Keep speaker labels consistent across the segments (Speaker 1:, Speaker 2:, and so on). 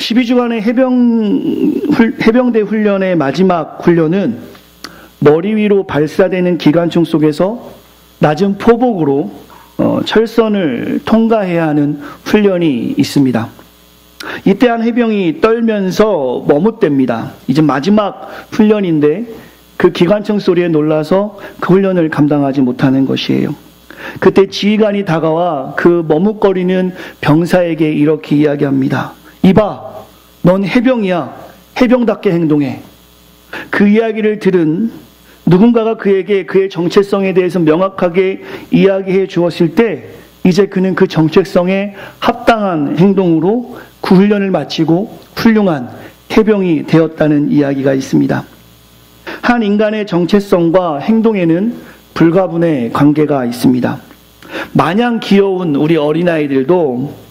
Speaker 1: 12주간의 해병대 훈련의 마지막 훈련은 머리 위로 발사되는 기관총 속에서 낮은 포복으로 철선을 통과해야 하는 훈련이 있습니다. 이때 한 해병이 떨면서 머뭇댑니다. 이제 마지막 훈련인데 그 기관총 소리에 놀라서 그 훈련을 감당하지 못하는 것이에요. 그때 지휘관이 다가와 그 머뭇거리는 병사에게 이렇게 이야기합니다. 이봐, 넌 해병이야. 해병답게 행동해. 그 이야기를 들은 누군가가 그에게 그의 정체성에 대해서 명확하게 이야기해 주었을 때 이제 그는 그 정체성에 합당한 행동으로 그 훈련을 마치고 훌륭한 해병이 되었다는 이야기가 있습니다. 한 인간의 정체성과 행동에는 불가분의 관계가 있습니다. 마냥 귀여운 우리 어린아이들도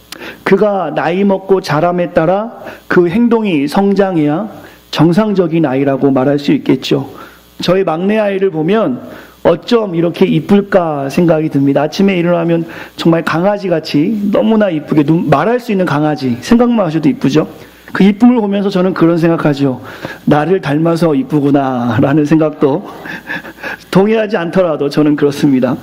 Speaker 1: 그가 나이 먹고 자람에 따라 그 행동이 성장해야 정상적인 아이라고 말할 수 있겠죠. 저희 막내 아이를 보면 어쩜 이렇게 이쁠까 생각이 듭니다. 아침에 일어나면 정말 강아지같이 너무나 이쁘게 말할 수 있는 강아지, 생각만 하셔도 이쁘죠. 그 이쁨을 보면서 저는 그런 생각하죠. 나를 닮아서 이쁘구나 라는 생각도 동의하지 않더라도 저는 그렇습니다.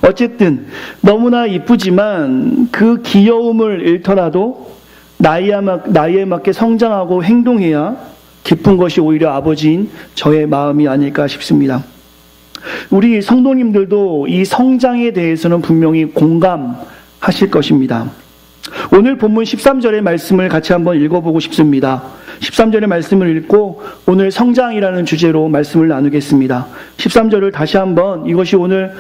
Speaker 1: 어쨌든 너무나 이쁘지만 그 귀여움을 잃더라도 나이에 맞게 성장하고 행동해야 기쁜 것이 오히려 아버지인 저의 마음이 아닐까 싶습니다. 우리 성도님들도 이 성장에 대해서는 분명히 공감하실 것입니다. 오늘 본문 13절의 말씀을 같이 한번 읽어보고 싶습니다. 13절의 말씀을 읽고 오늘 성장이라는 주제로 말씀을 나누겠습니다. 13절을 다시 한번, 이것이 오늘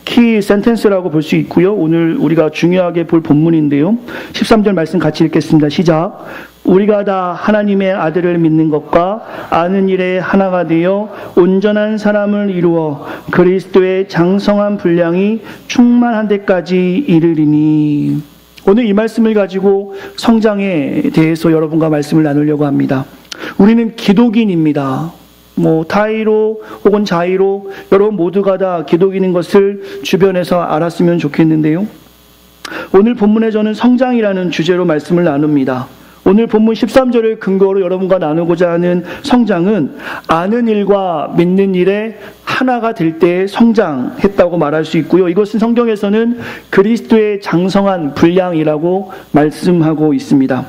Speaker 1: 키 센텐스라고 볼 수 있고요. 오늘 우리가 중요하게 볼 본문인데요. 13절 말씀 같이 읽겠습니다. 시작. 우리가 다 하나님의 아들을 믿는 것과 아는 일에 하나가 되어 온전한 사람을 이루어 그리스도의 장성한 분량이 충만한 데까지 이르리니. 오늘 이 말씀을 가지고 성장에 대해서 여러분과 말씀을 나누려고 합니다. 우리는 기독인입니다. 타이로 혹은 자이로 여러분 모두가 다 기독인인 것을 주변에서 알았으면 좋겠는데요. 오늘 본문에 저는 성장이라는 주제로 말씀을 나눕니다. 오늘 본문 13절을 근거로 여러분과 나누고자 하는 성장은 아는 일과 믿는 일에 하나가 될 때 성장했다고 말할 수 있고요. 이것은 성경에서는 그리스도의 장성한 분량이라고 말씀하고 있습니다.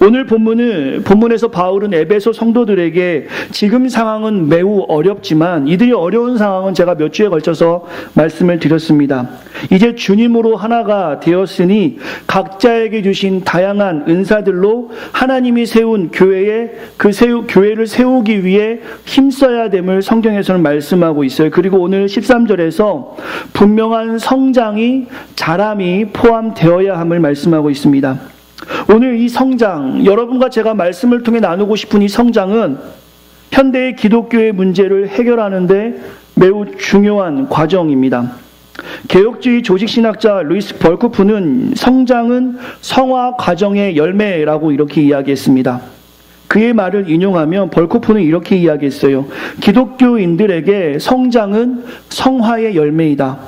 Speaker 1: 오늘 본문에서 바울은 에베소 성도들에게 지금 상황은 매우 어렵지만 이들이 어려운 상황은 제가 몇 주에 걸쳐서 말씀을 드렸습니다. 이제 주님으로 하나가 되었으니 각자에게 주신 다양한 은사들로 하나님이 세운 교회를 세우기 위해 힘써야 됨을 성경에서는 말씀하고 있어요. 그리고 오늘 13절에서 분명한 성장이 자람이 포함되어야 함을 말씀하고 있습니다. 오늘 이 성장, 여러분과 제가 말씀을 통해 나누고 싶은 이 성장은 현대의 기독교의 문제를 해결하는데 매우 중요한 과정입니다. 개혁주의 조직신학자 루이스 벌코프는 성장은 성화 과정의 열매라고 이렇게 이야기했습니다. 그의 말을 인용하면 벌코프는 이렇게 이야기했어요. 기독교인들에게 성장은 성화의 열매이다.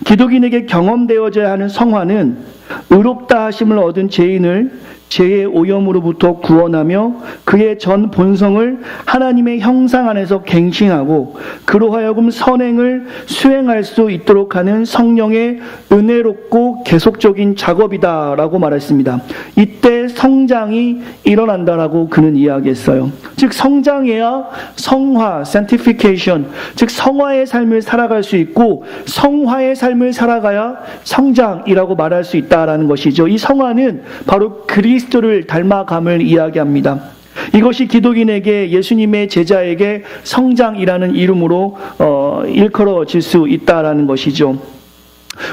Speaker 1: 기독인에게 경험되어져야 하는 성화는 의롭다 하심을 얻은 죄인을 죄의 오염으로부터 구원하며 그의 전 본성을 하나님의 형상 안에서 갱신하고 그로 하여금 선행을 수행할 수 있도록 하는 성령의 은혜롭고 계속적인 작업이다라고 말했습니다. 이때 성장이 일어난다라고 그는 이야기했어요. 즉 성장해야 성화, sanctification, 즉 성화의 삶을 살아갈 수 있고 성화의 삶을 살아가야 성장이라고 말할 수 있다라는 것이죠. 이 성화는 바로 그리스도를 닮아감을 이야기합니다. 이것이 기독인에게, 예수님의 제자에게 성장이라는 이름으로 일컬어질 수 있다라는 것이죠.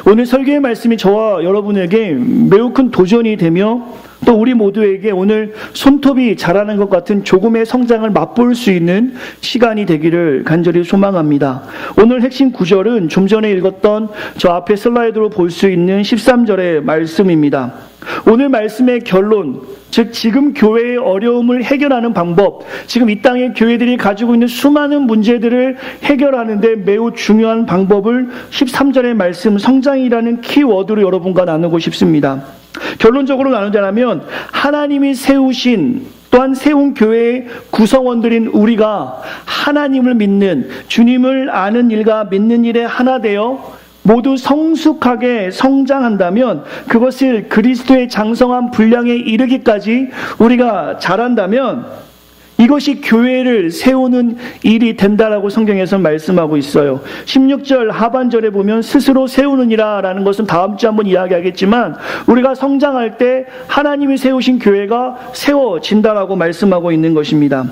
Speaker 1: 오늘 설교의 말씀이 저와 여러분에게 매우 큰 도전이 되며 또 우리 모두에게 오늘 손톱이 자라는 것 같은 조금의 성장을 맛볼 수 있는 시간이 되기를 간절히 소망합니다. 오늘 핵심 구절은 좀 전에 읽었던 저 앞에 슬라이드로 볼 수 있는 13절의 말씀입니다. 오늘 말씀의 결론, 즉 지금 교회의 어려움을 해결하는 방법, 지금 이 땅의 교회들이 가지고 있는 수많은 문제들을 해결하는 데 매우 중요한 방법을 13절의 말씀, 성장이라는 키워드로 여러분과 나누고 싶습니다. 결론적으로 나누자면 하나님이 세우신 또한 세운 교회의 구성원들인 우리가 하나님을 믿는 주님을 아는 일과 믿는 일에 하나 되어 모두 성숙하게 성장한다면 그것을 그리스도의 장성한 분량에 이르기까지 우리가 잘한다면 이것이 교회를 세우는 일이 된다라고 성경에서 말씀하고 있어요. 16절 하반절에 보면 스스로 세우느니라 라는 것은 다음 주에 한번 이야기하겠지만 우리가 성장할 때 하나님이 세우신 교회가 세워진다라고 말씀하고 있는 것입니다.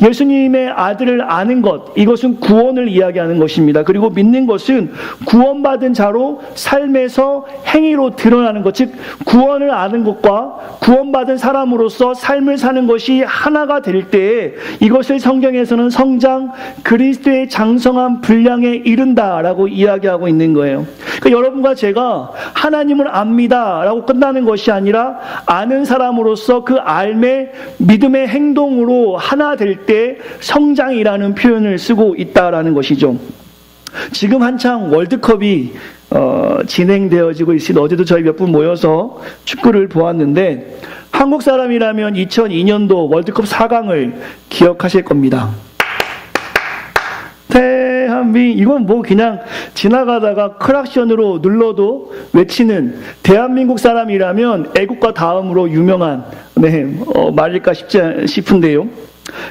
Speaker 1: 예수님의 아들을 아는 것, 이것은 구원을 이야기하는 것입니다. 그리고 믿는 것은 구원받은 자로 삶에서 행위로 드러나는 것, 즉 구원을 아는 것과 구원받은 사람으로서 삶을 사는 것이 하나가 될 때에 이것을 성경에서는 성장, 그리스도의 장성한 분량에 이른다라고 이야기하고 있는 거예요. 그러니까 여러분과 제가 하나님을 압니다 라고 끝나는 것이 아니라 아는 사람으로서 그 알매 믿음의 행동으로 하나 될 때 성장이라는 표현을 쓰고 있다라는 것이죠. 지금 한창 월드컵이 진행되어지고 있으니 어제도 저희 몇 분 모여서 축구를 보았는데 한국 사람이라면 2002년도 월드컵 4강을 기억하실 겁니다. 대한민국, 이건 뭐 그냥 지나가다가 크락션으로 눌러도 외치는 대한민국 사람이라면 애국가 다음으로 유명한 말일까 싶은데요.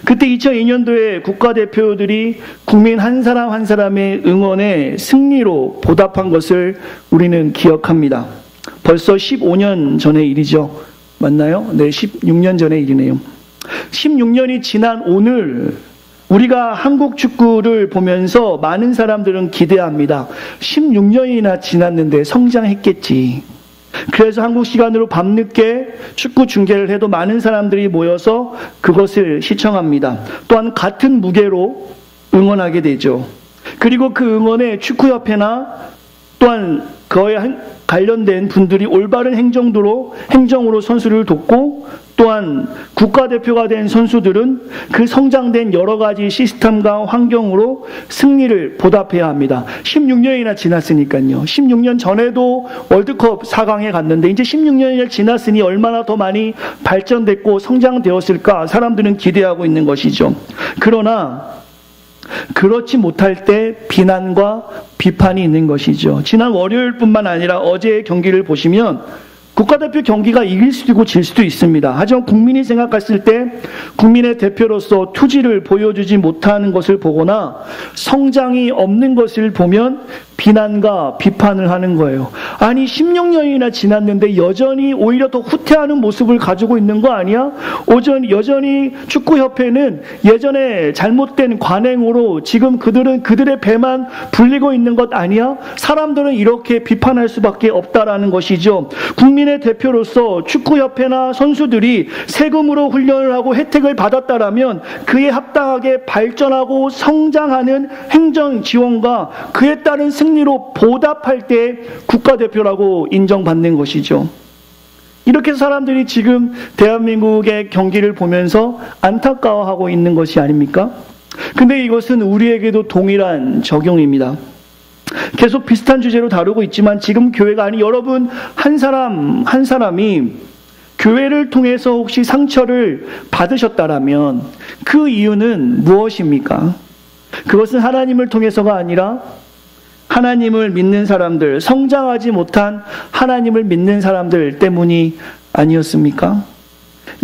Speaker 1: 그때 2002년도에 국가대표들이 국민 한 사람 한 사람의 응원에 승리로 보답한 것을 우리는 기억합니다. 벌써 15년 전의 일이죠. 맞나요? 네, 16년 전의 일이네요. 16년이 지난 오늘 우리가 한국 축구를 보면서 많은 사람들은 기대합니다. 16년이나 지났는데 성장했겠지. 그래서 한국 시간으로 밤늦게 축구 중계를 해도 많은 사람들이 모여서 그것을 시청합니다. 또한 같은 무게로 응원하게 되죠. 그리고 그 응원에 축구협회나 또한 그에 관련된 분들이 올바른 행정으로 선수를 돕고 또한 국가대표가 된 선수들은 그 성장된 여러 가지 시스템과 환경으로 승리를 보답해야 합니다. 16년이나 지났으니까요. 16년 전에도 월드컵 4강에 갔는데 이제 16년이 지났으니 얼마나 더 많이 발전됐고 성장되었을까 사람들은 기대하고 있는 것이죠. 그러나 그렇지 못할 때 비난과 비판이 있는 것이죠. 지난 월요일뿐만 아니라 어제의 경기를 보시면 국가대표 경기가 이길 수도 있고 질 수도 있습니다. 하지만 국민이 생각했을 때 국민의 대표로서 투지를 보여주지 못하는 것을 보거나 성장이 없는 것을 보면 비난과 비판을 하는 거예요. 아니 16년이나 지났는데 여전히 오히려 더 후퇴하는 모습을 가지고 있는 거 아니야? 여전히 축구협회는 예전에 잘못된 관행으로 지금 그들의 배만 불리고 있는 것 아니야? 사람들은 이렇게 비판할 수밖에 없다라는 것이죠. 국민의 대표로서 축구협회나 선수들이 세금으로 훈련을 하고 혜택을 받았다라면 그에 합당하게 발전하고 성장하는 행정 지원과 그에 따른 승리로 보답할 때 국가대표라고 인정받는 것이죠. 이렇게 사람들이 지금 대한민국의 경기를 보면서 안타까워하고 있는 것이 아닙니까? 근데 이것은 우리에게도 동일한 적용입니다. 계속 비슷한 주제로 다루고 있지만 지금 교회가 아닌 여러분 한 사람이 교회를 통해서 혹시 상처를 받으셨다라면 그 이유는 무엇입니까? 그것은 하나님을 통해서가 아니라 하나님을 믿는 사람들, 성장하지 못한 하나님을 믿는 사람들 때문이 아니었습니까?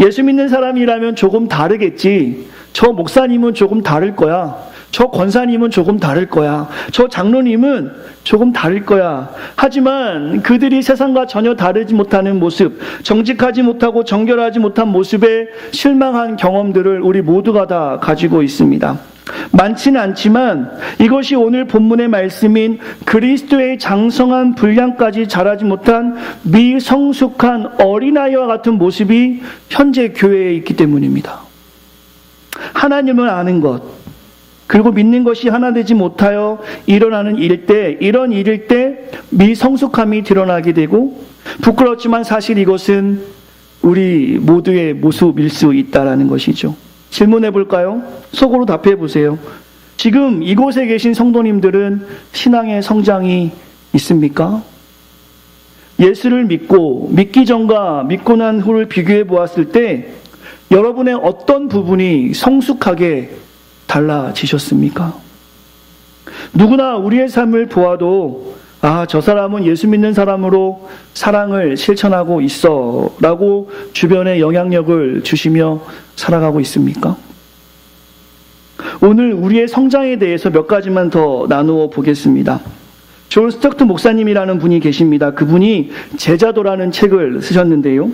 Speaker 1: 예수 믿는 사람이라면 조금 다르겠지. 저 목사님은 조금 다를 거야. 저 권사님은 조금 다를 거야. 저 장로님은 조금 다를 거야. 하지만 그들이 세상과 전혀 다르지 못하는 모습, 정직하지 못하고 정결하지 못한 모습에 실망한 경험들을 우리 모두가 다 가지고 있습니다. 많지는 않지만 이것이 오늘 본문의 말씀인 그리스도의 장성한 분량까지 자라지 못한 미성숙한 어린아이와 같은 모습이 현재 교회에 있기 때문입니다. 하나님을 아는 것, 그리고 믿는 것이 하나 되지 못하여 일어나는 이런 일일 때 미성숙함이 드러나게 되고 부끄럽지만 사실 이것은 우리 모두의 모습일 수 있다는 것이죠. 질문해 볼까요? 속으로 답해 보세요. 지금 이곳에 계신 성도님들은 신앙의 성장이 있습니까? 예수를 믿기 전과 믿고 난 후를 비교해 보았을 때 여러분의 어떤 부분이 성숙하게 달라지셨습니까? 누구나 우리의 삶을 보아도 저 사람은 예수 믿는 사람으로 사랑을 실천하고 있어 라고 주변에 영향력을 주시며 살아가고 있습니까? 오늘 우리의 성장에 대해서 몇 가지만 더 나누어 보겠습니다. 존 스토크턴 목사님이라는 분이 계십니다. 그분이 제자도라는 책을 쓰셨는데요.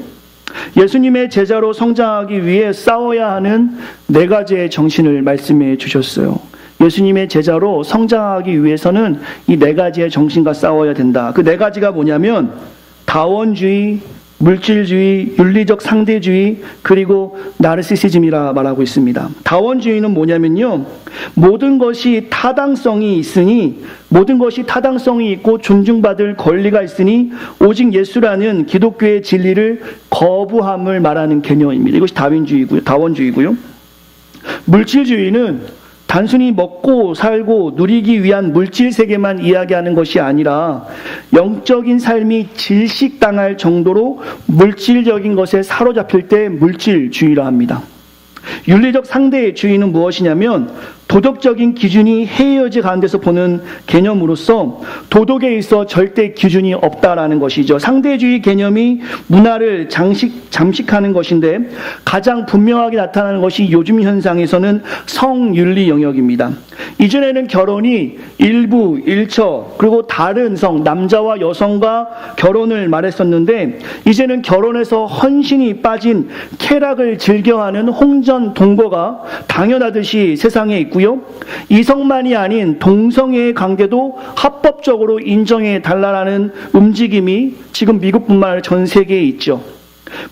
Speaker 1: 예수님의 제자로 성장하기 위해 싸워야 하는 4가지의 정신을 말씀해 주셨어요. 예수님의 제자로 성장하기 위해서는 이 4가지의 정신과 싸워야 된다. 그 4가지가 뭐냐면 다원주의, 물질주의, 윤리적 상대주의, 그리고 나르시시즘이라 말하고 있습니다. 다원주의는 뭐냐면요, 모든 것이 타당성이 있고 존중받을 권리가 있으니 오직 예수라는 기독교의 진리를 거부함을 말하는 개념입니다. 이것이 다원주의고요. 물질주의는 단순히 먹고 살고 누리기 위한 물질 세계만 이야기하는 것이 아니라 영적인 삶이 질식당할 정도로 물질적인 것에 사로잡힐 때 물질주의라 합니다. 윤리적 상대주의는 무엇이냐면 도덕적인 기준이 해이어져 가는 데서 보는 개념으로서 도덕에 있어 절대 기준이 없다라는 것이죠. 상대주의 개념이 문화를 잠식하는 것인데 가장 분명하게 나타나는 것이 요즘 현상에서는 성윤리 영역입니다. 이전에는 결혼이 일부, 일처, 그리고 다른 성, 남자와 여성과 결혼을 말했었는데 이제는 결혼에서 헌신이 빠진 쾌락을 즐겨하는 홍전 동거가 당연하듯이 세상에 있고 이성만이 아닌 동성애의 관계도 합법적으로 인정해 달라는 움직임이 지금 미국뿐만 아니라 전 세계에 있죠.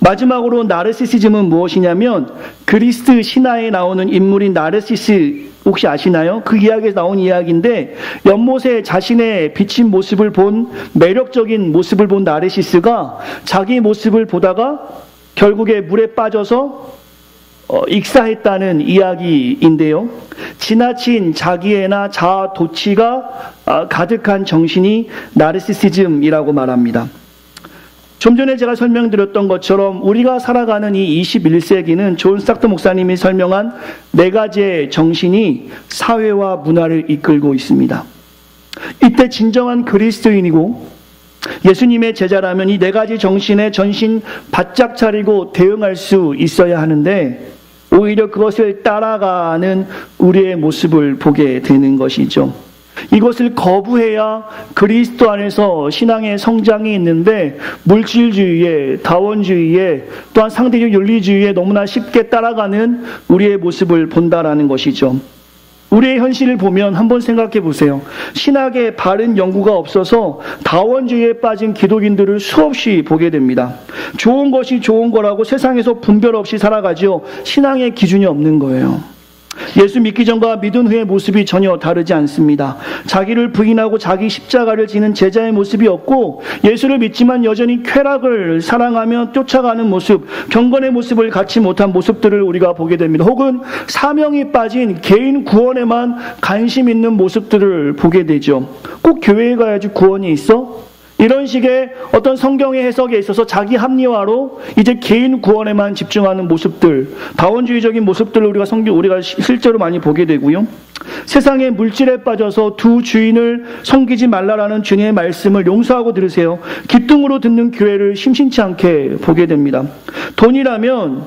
Speaker 1: 마지막으로 나르시시즘은 무엇이냐면 그리스 신화에 나오는 인물인 나르시스 혹시 아시나요? 그 이야기에서 나온 이야기인데 연못에 자신의 비친 모습을 본 매력적인 모습을 본 나르시스가 자기 모습을 보다가 결국에 물에 빠져서 익사했다는 이야기인데요. 지나친 자기애나 자아 도취가 가득한 정신이 나르시시즘이라고 말합니다. 좀 전에 제가 설명드렸던 것처럼 우리가 살아가는 이 21세기는 존 스토크턴 목사님이 설명한 4가지의 정신이 사회와 문화를 이끌고 있습니다. 이때 진정한 그리스도인이고 예수님의 제자라면 이 4가지 정신에 전신 바짝 차리고 대응할 수 있어야 하는데 오히려 그것을 따라가는 우리의 모습을 보게 되는 것이죠. 이것을 거부해야 그리스도 안에서 신앙의 성장이 있는데 물질주의에, 다원주의에, 또한 상대적 윤리주의에 너무나 쉽게 따라가는 우리의 모습을 본다라는 것이죠. 우리의 현실을 보면 한번 생각해 보세요. 신학에 바른 연구가 없어서 다원주의에 빠진 기독인들을 수없이 보게 됩니다. 좋은 것이 좋은 거라고 세상에서 분별 없이 살아가죠. 신앙의 기준이 없는 거예요. 예수 믿기 전과 믿은 후의 모습이 전혀 다르지 않습니다. 자기를 부인하고 자기 십자가를 지는 제자의 모습이 없고 예수를 믿지만 여전히 쾌락을 사랑하며 쫓아가는 모습, 경건의 모습을 갖지 못한 모습들을 우리가 보게 됩니다. 혹은 사명이 빠진 개인 구원에만 관심 있는 모습들을 보게 되죠. 꼭 교회에 가야지 구원이 있어? 이런 식의 어떤 성경의 해석에 있어서 자기 합리화로 이제 개인 구원에만 집중하는 모습들, 다원주의적인 모습들을 우리가 실제로 많이 보게 되고요. 세상의 물질에 빠져서 두 주인을 섬기지 말라라는 주님의 말씀을 용서하고 들으세요. 기뚱으로 듣는 교회를 심심치 않게 보게 됩니다. 돈이라면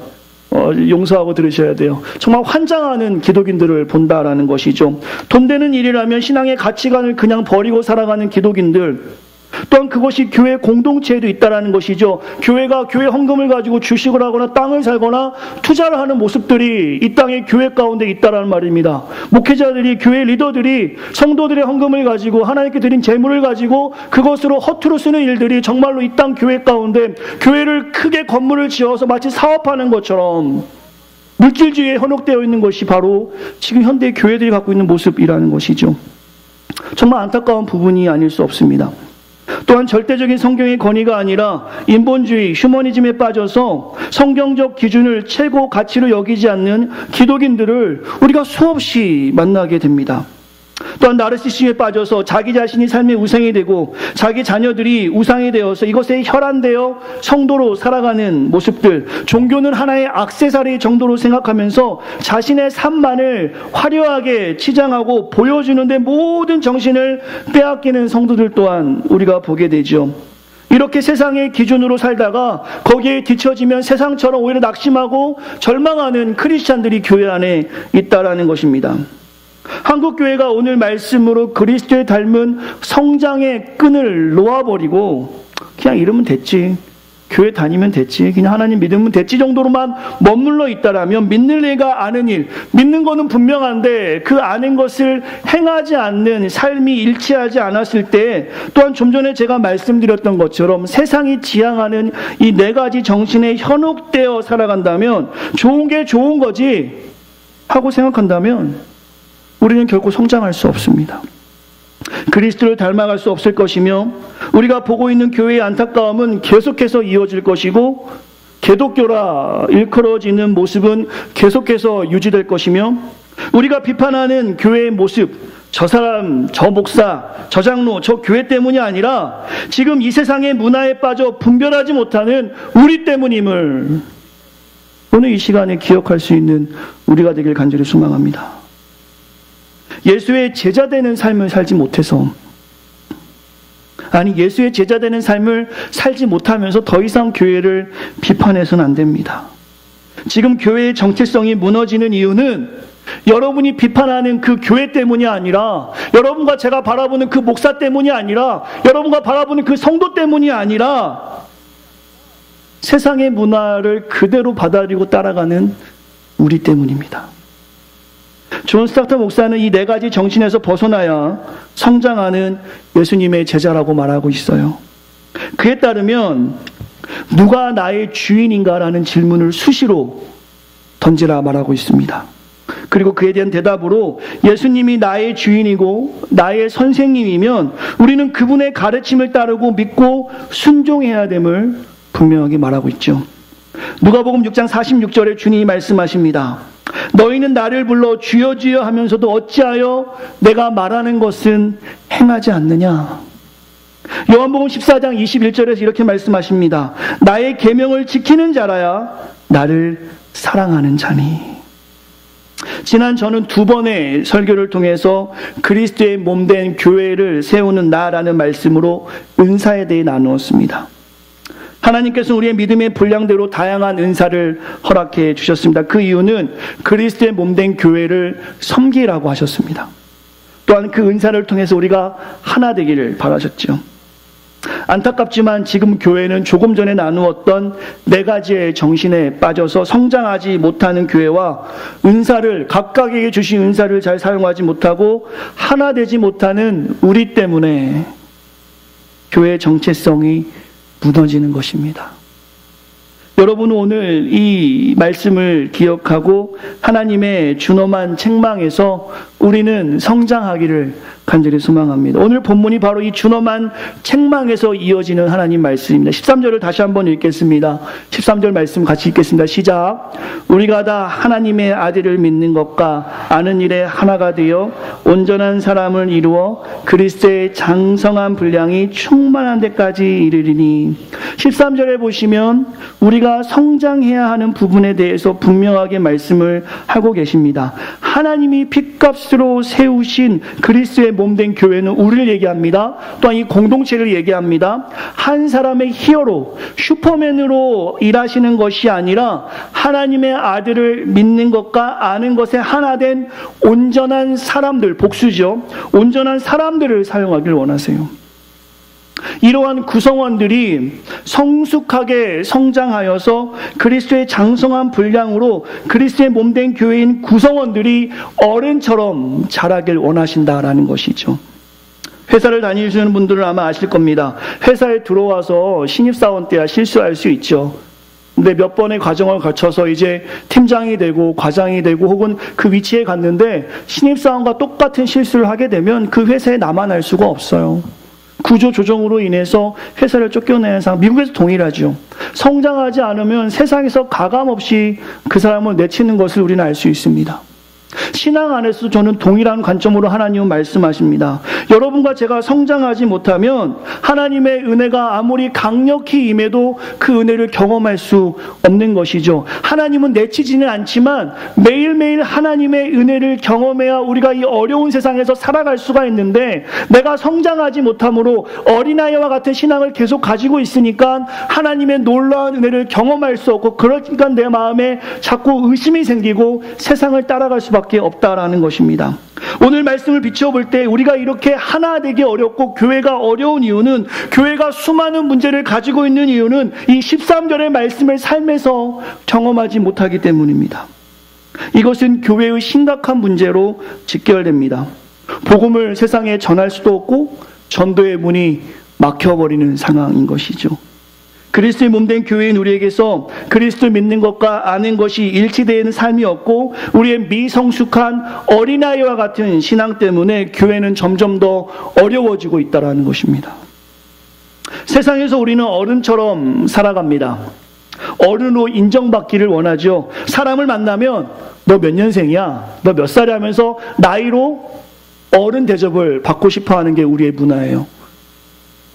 Speaker 1: 용서하고 들으셔야 돼요. 정말 환장하는 기독인들을 본다라는 것이죠. 돈 되는 일이라면 신앙의 가치관을 그냥 버리고 살아가는 기독인들, 또한 그것이 교회 공동체에도 있다라는 것이죠. 교회가 교회 헌금을 가지고 주식을 하거나 땅을 살거나 투자를 하는 모습들이 이 땅의 교회 가운데 있다라는 말입니다. 목회자들이, 교회 리더들이 성도들의 헌금을 가지고 하나님께 드린 재물을 가지고 그것으로 허투루 쓰는 일들이 정말로 이 땅 교회 가운데 교회를 크게 건물을 지어서 마치 사업하는 것처럼 물질주의에 현혹되어 있는 것이 바로 지금 현대 교회들이 갖고 있는 모습이라는 것이죠. 정말 안타까운 부분이 아닐 수 없습니다. 또한 절대적인 성경의 권위가 아니라 인본주의, 휴머니즘에 빠져서 성경적 기준을 최고 가치로 여기지 않는 기독인들을 우리가 수없이 만나게 됩니다. 또한 나르시즘에 빠져서 자기 자신이 삶의 우상이 되고 자기 자녀들이 우상이 되어서 이것에 혈안되어 성도로 살아가는 모습들, 종교는 하나의 액세서리 정도로 생각하면서 자신의 삶만을 화려하게 치장하고 보여주는데 모든 정신을 빼앗기는 성도들 또한 우리가 보게 되죠. 이렇게 세상의 기준으로 살다가 거기에 뒤처지면 세상처럼 오히려 낙심하고 절망하는 크리스찬들이 교회 안에 있다라는 것입니다. 한국교회가 오늘 말씀으로 그리스도에 닮은 성장의 끈을 놓아버리고 그냥 이러면 됐지, 교회 다니면 됐지, 그냥 하나님 믿으면 됐지 정도로만 머물러 있다라면 믿는 이가 아는 일, 믿는 거는 분명한데 그 아는 것을 행하지 않는 삶이 일치하지 않았을 때, 또한 좀 전에 제가 말씀드렸던 것처럼 세상이 지향하는 이 네 가지 정신에 현혹되어 살아간다면 좋은 게 좋은 거지 하고 생각한다면 우리는 결코 성장할 수 없습니다. 그리스도를 닮아갈 수 없을 것이며 우리가 보고 있는 교회의 안타까움은 계속해서 이어질 것이고 개독교라 일컬어지는 모습은 계속해서 유지될 것이며 우리가 비판하는 교회의 모습, 저 사람, 저 목사, 저 장로, 저 교회 때문이 아니라 지금 이 세상의 문화에 빠져 분별하지 못하는 우리 때문임을 오늘 이 시간에 기억할 수 있는 우리가 되길 간절히 소망합니다. 예수의 제자되는 삶을 살지 못해서, 아니 예수의 제자되는 삶을 살지 못하면서 더 이상 교회를 비판해서는 안 됩니다. 지금 교회의 정체성이 무너지는 이유는 여러분이 비판하는 그 교회 때문이 아니라, 여러분과 제가 바라보는 그 목사 때문이 아니라, 여러분과 바라보는 그 성도 때문이 아니라 세상의 문화를 그대로 받아들이고 따라가는 우리 때문입니다. 존 스타터 목사는 이 네 가지 정신에서 벗어나야 성장하는 예수님의 제자라고 말하고 있어요. 그에 따르면 누가 나의 주인인가라는 질문을 수시로 던지라 말하고 있습니다. 그리고 그에 대한 대답으로 예수님이 나의 주인이고 나의 선생님이면 우리는 그분의 가르침을 따르고 믿고 순종해야 됨을 분명하게 말하고 있죠. 누가복음 6장 46절에 주님이 말씀하십니다. 너희는 나를 불러 주여 주여 하면서도 어찌하여 내가 말하는 것은 행하지 않느냐. 요한복음 14장 21절에서 이렇게 말씀하십니다. 나의 계명을 지키는 자라야 나를 사랑하는 자니. 지난 저는 2번의 설교를 통해서 그리스도의 몸된 교회를 세우는 나라는 말씀으로 은사에 대해 나누었습니다. 하나님께서 우리의 믿음의 분량대로 다양한 은사를 허락해 주셨습니다. 그 이유는 그리스도의 몸된 교회를 섬기라고 하셨습니다. 또한 그 은사를 통해서 우리가 하나 되기를 바라셨죠. 안타깝지만 지금 교회는 조금 전에 나누었던 네 가지의 정신에 빠져서 성장하지 못하는 교회와 은사를, 각각에게 주신 은사를 잘 사용하지 못하고 하나 되지 못하는 우리 때문에 교회의 정체성이 무너지는 것입니다. 여러분은 오늘 이 말씀을 기억하고 하나님의 준엄한 책망에서 우리는 성장하기를 간절히 소망합니다. 오늘 본문이 바로 이 준엄한 책망에서 이어지는 하나님 말씀입니다. 13절을 다시 한번 읽겠습니다. 13절 말씀 같이 읽겠습니다. 시작. 우리가 다 하나님의 아들을 믿는 것과 아는 일에 하나가 되어 온전한 사람을 이루어 그리스도의 장성한 분량이 충만한 데까지 이르리니. 13절에 보시면 우리가 성장해야 하는 부분에 대해서 분명하게 말씀을 하고 계십니다. 하나님이 핏값으로 세우신 그리스도의 몸된 교회는 우리를 얘기합니다. 또한 이 공동체를 얘기합니다. 한 사람의 히어로, 슈퍼맨으로 일하시는 것이 아니라 하나님의 아들을 믿는 것과 아는 것에 하나 된 온전한 사람들, 복수죠. 온전한 사람들을 사용하길 원하세요. 이러한 구성원들이 성숙하게 성장하여서 그리스도의 장성한 분량으로 그리스도의 몸된 교회인 구성원들이 어른처럼 자라길 원하신다라는 것이죠. 회사를 다니시는 분들은 아마 아실 겁니다. 회사에 들어와서 신입사원 때야 실수할 수 있죠. 근데 몇 번의 과정을 거쳐서 이제 팀장이 되고 과장이 되고 혹은 그 위치에 갔는데 신입사원과 똑같은 실수를 하게 되면 그 회사에 남아날 수가 없어요. 구조 조정으로 인해서 회사를 쫓겨내는 상황, 미국에서 동일하죠. 성장하지 않으면 세상에서 가감없이 그 사람을 내치는 것을 우리는 알 수 있습니다. 신앙 안에서 저는 동일한 관점으로 하나님은 말씀하십니다. 여러분과 제가 성장하지 못하면 하나님의 은혜가 아무리 강력히 임해도 그 은혜를 경험할 수 없는 것이죠. 하나님은 내치지는 않지만 매일매일 하나님의 은혜를 경험해야 우리가 이 어려운 세상에서 살아갈 수가 있는데, 내가 성장하지 못함으로 어린아이와 같은 신앙을 계속 가지고 있으니까 하나님의 놀라운 은혜를 경험할 수 없고, 그러니까 내 마음에 자꾸 의심이 생기고 세상을 따라갈 수밖에 없다라는 것입니다. 오늘 말씀을 비춰볼 때 우리가 이렇게 하나 되기 어렵고 교회가 어려운 이유는, 교회가 수많은 문제를 가지고 있는 이유는 이 13절의 말씀을 삶에서 경험하지 못하기 때문입니다. 이것은 교회의 심각한 문제로 직결됩니다. 복음을 세상에 전할 수도 없고 전도의 문이 막혀버리는 상황인 것이죠. 그리스도의 몸된 교회인 우리에게서 그리스도를 믿는 것과 아는 것이 일치되는 삶이 없고, 우리의 미성숙한 어린아이와 같은 신앙 때문에 교회는 점점 더 어려워지고 있다는 것입니다. 세상에서 우리는 어른처럼 살아갑니다. 어른으로 인정받기를 원하죠. 사람을 만나면 너 몇 년생이야? 너 몇 살이야? 하면서 나이로 어른 대접을 받고 싶어하는 게 우리의 문화예요.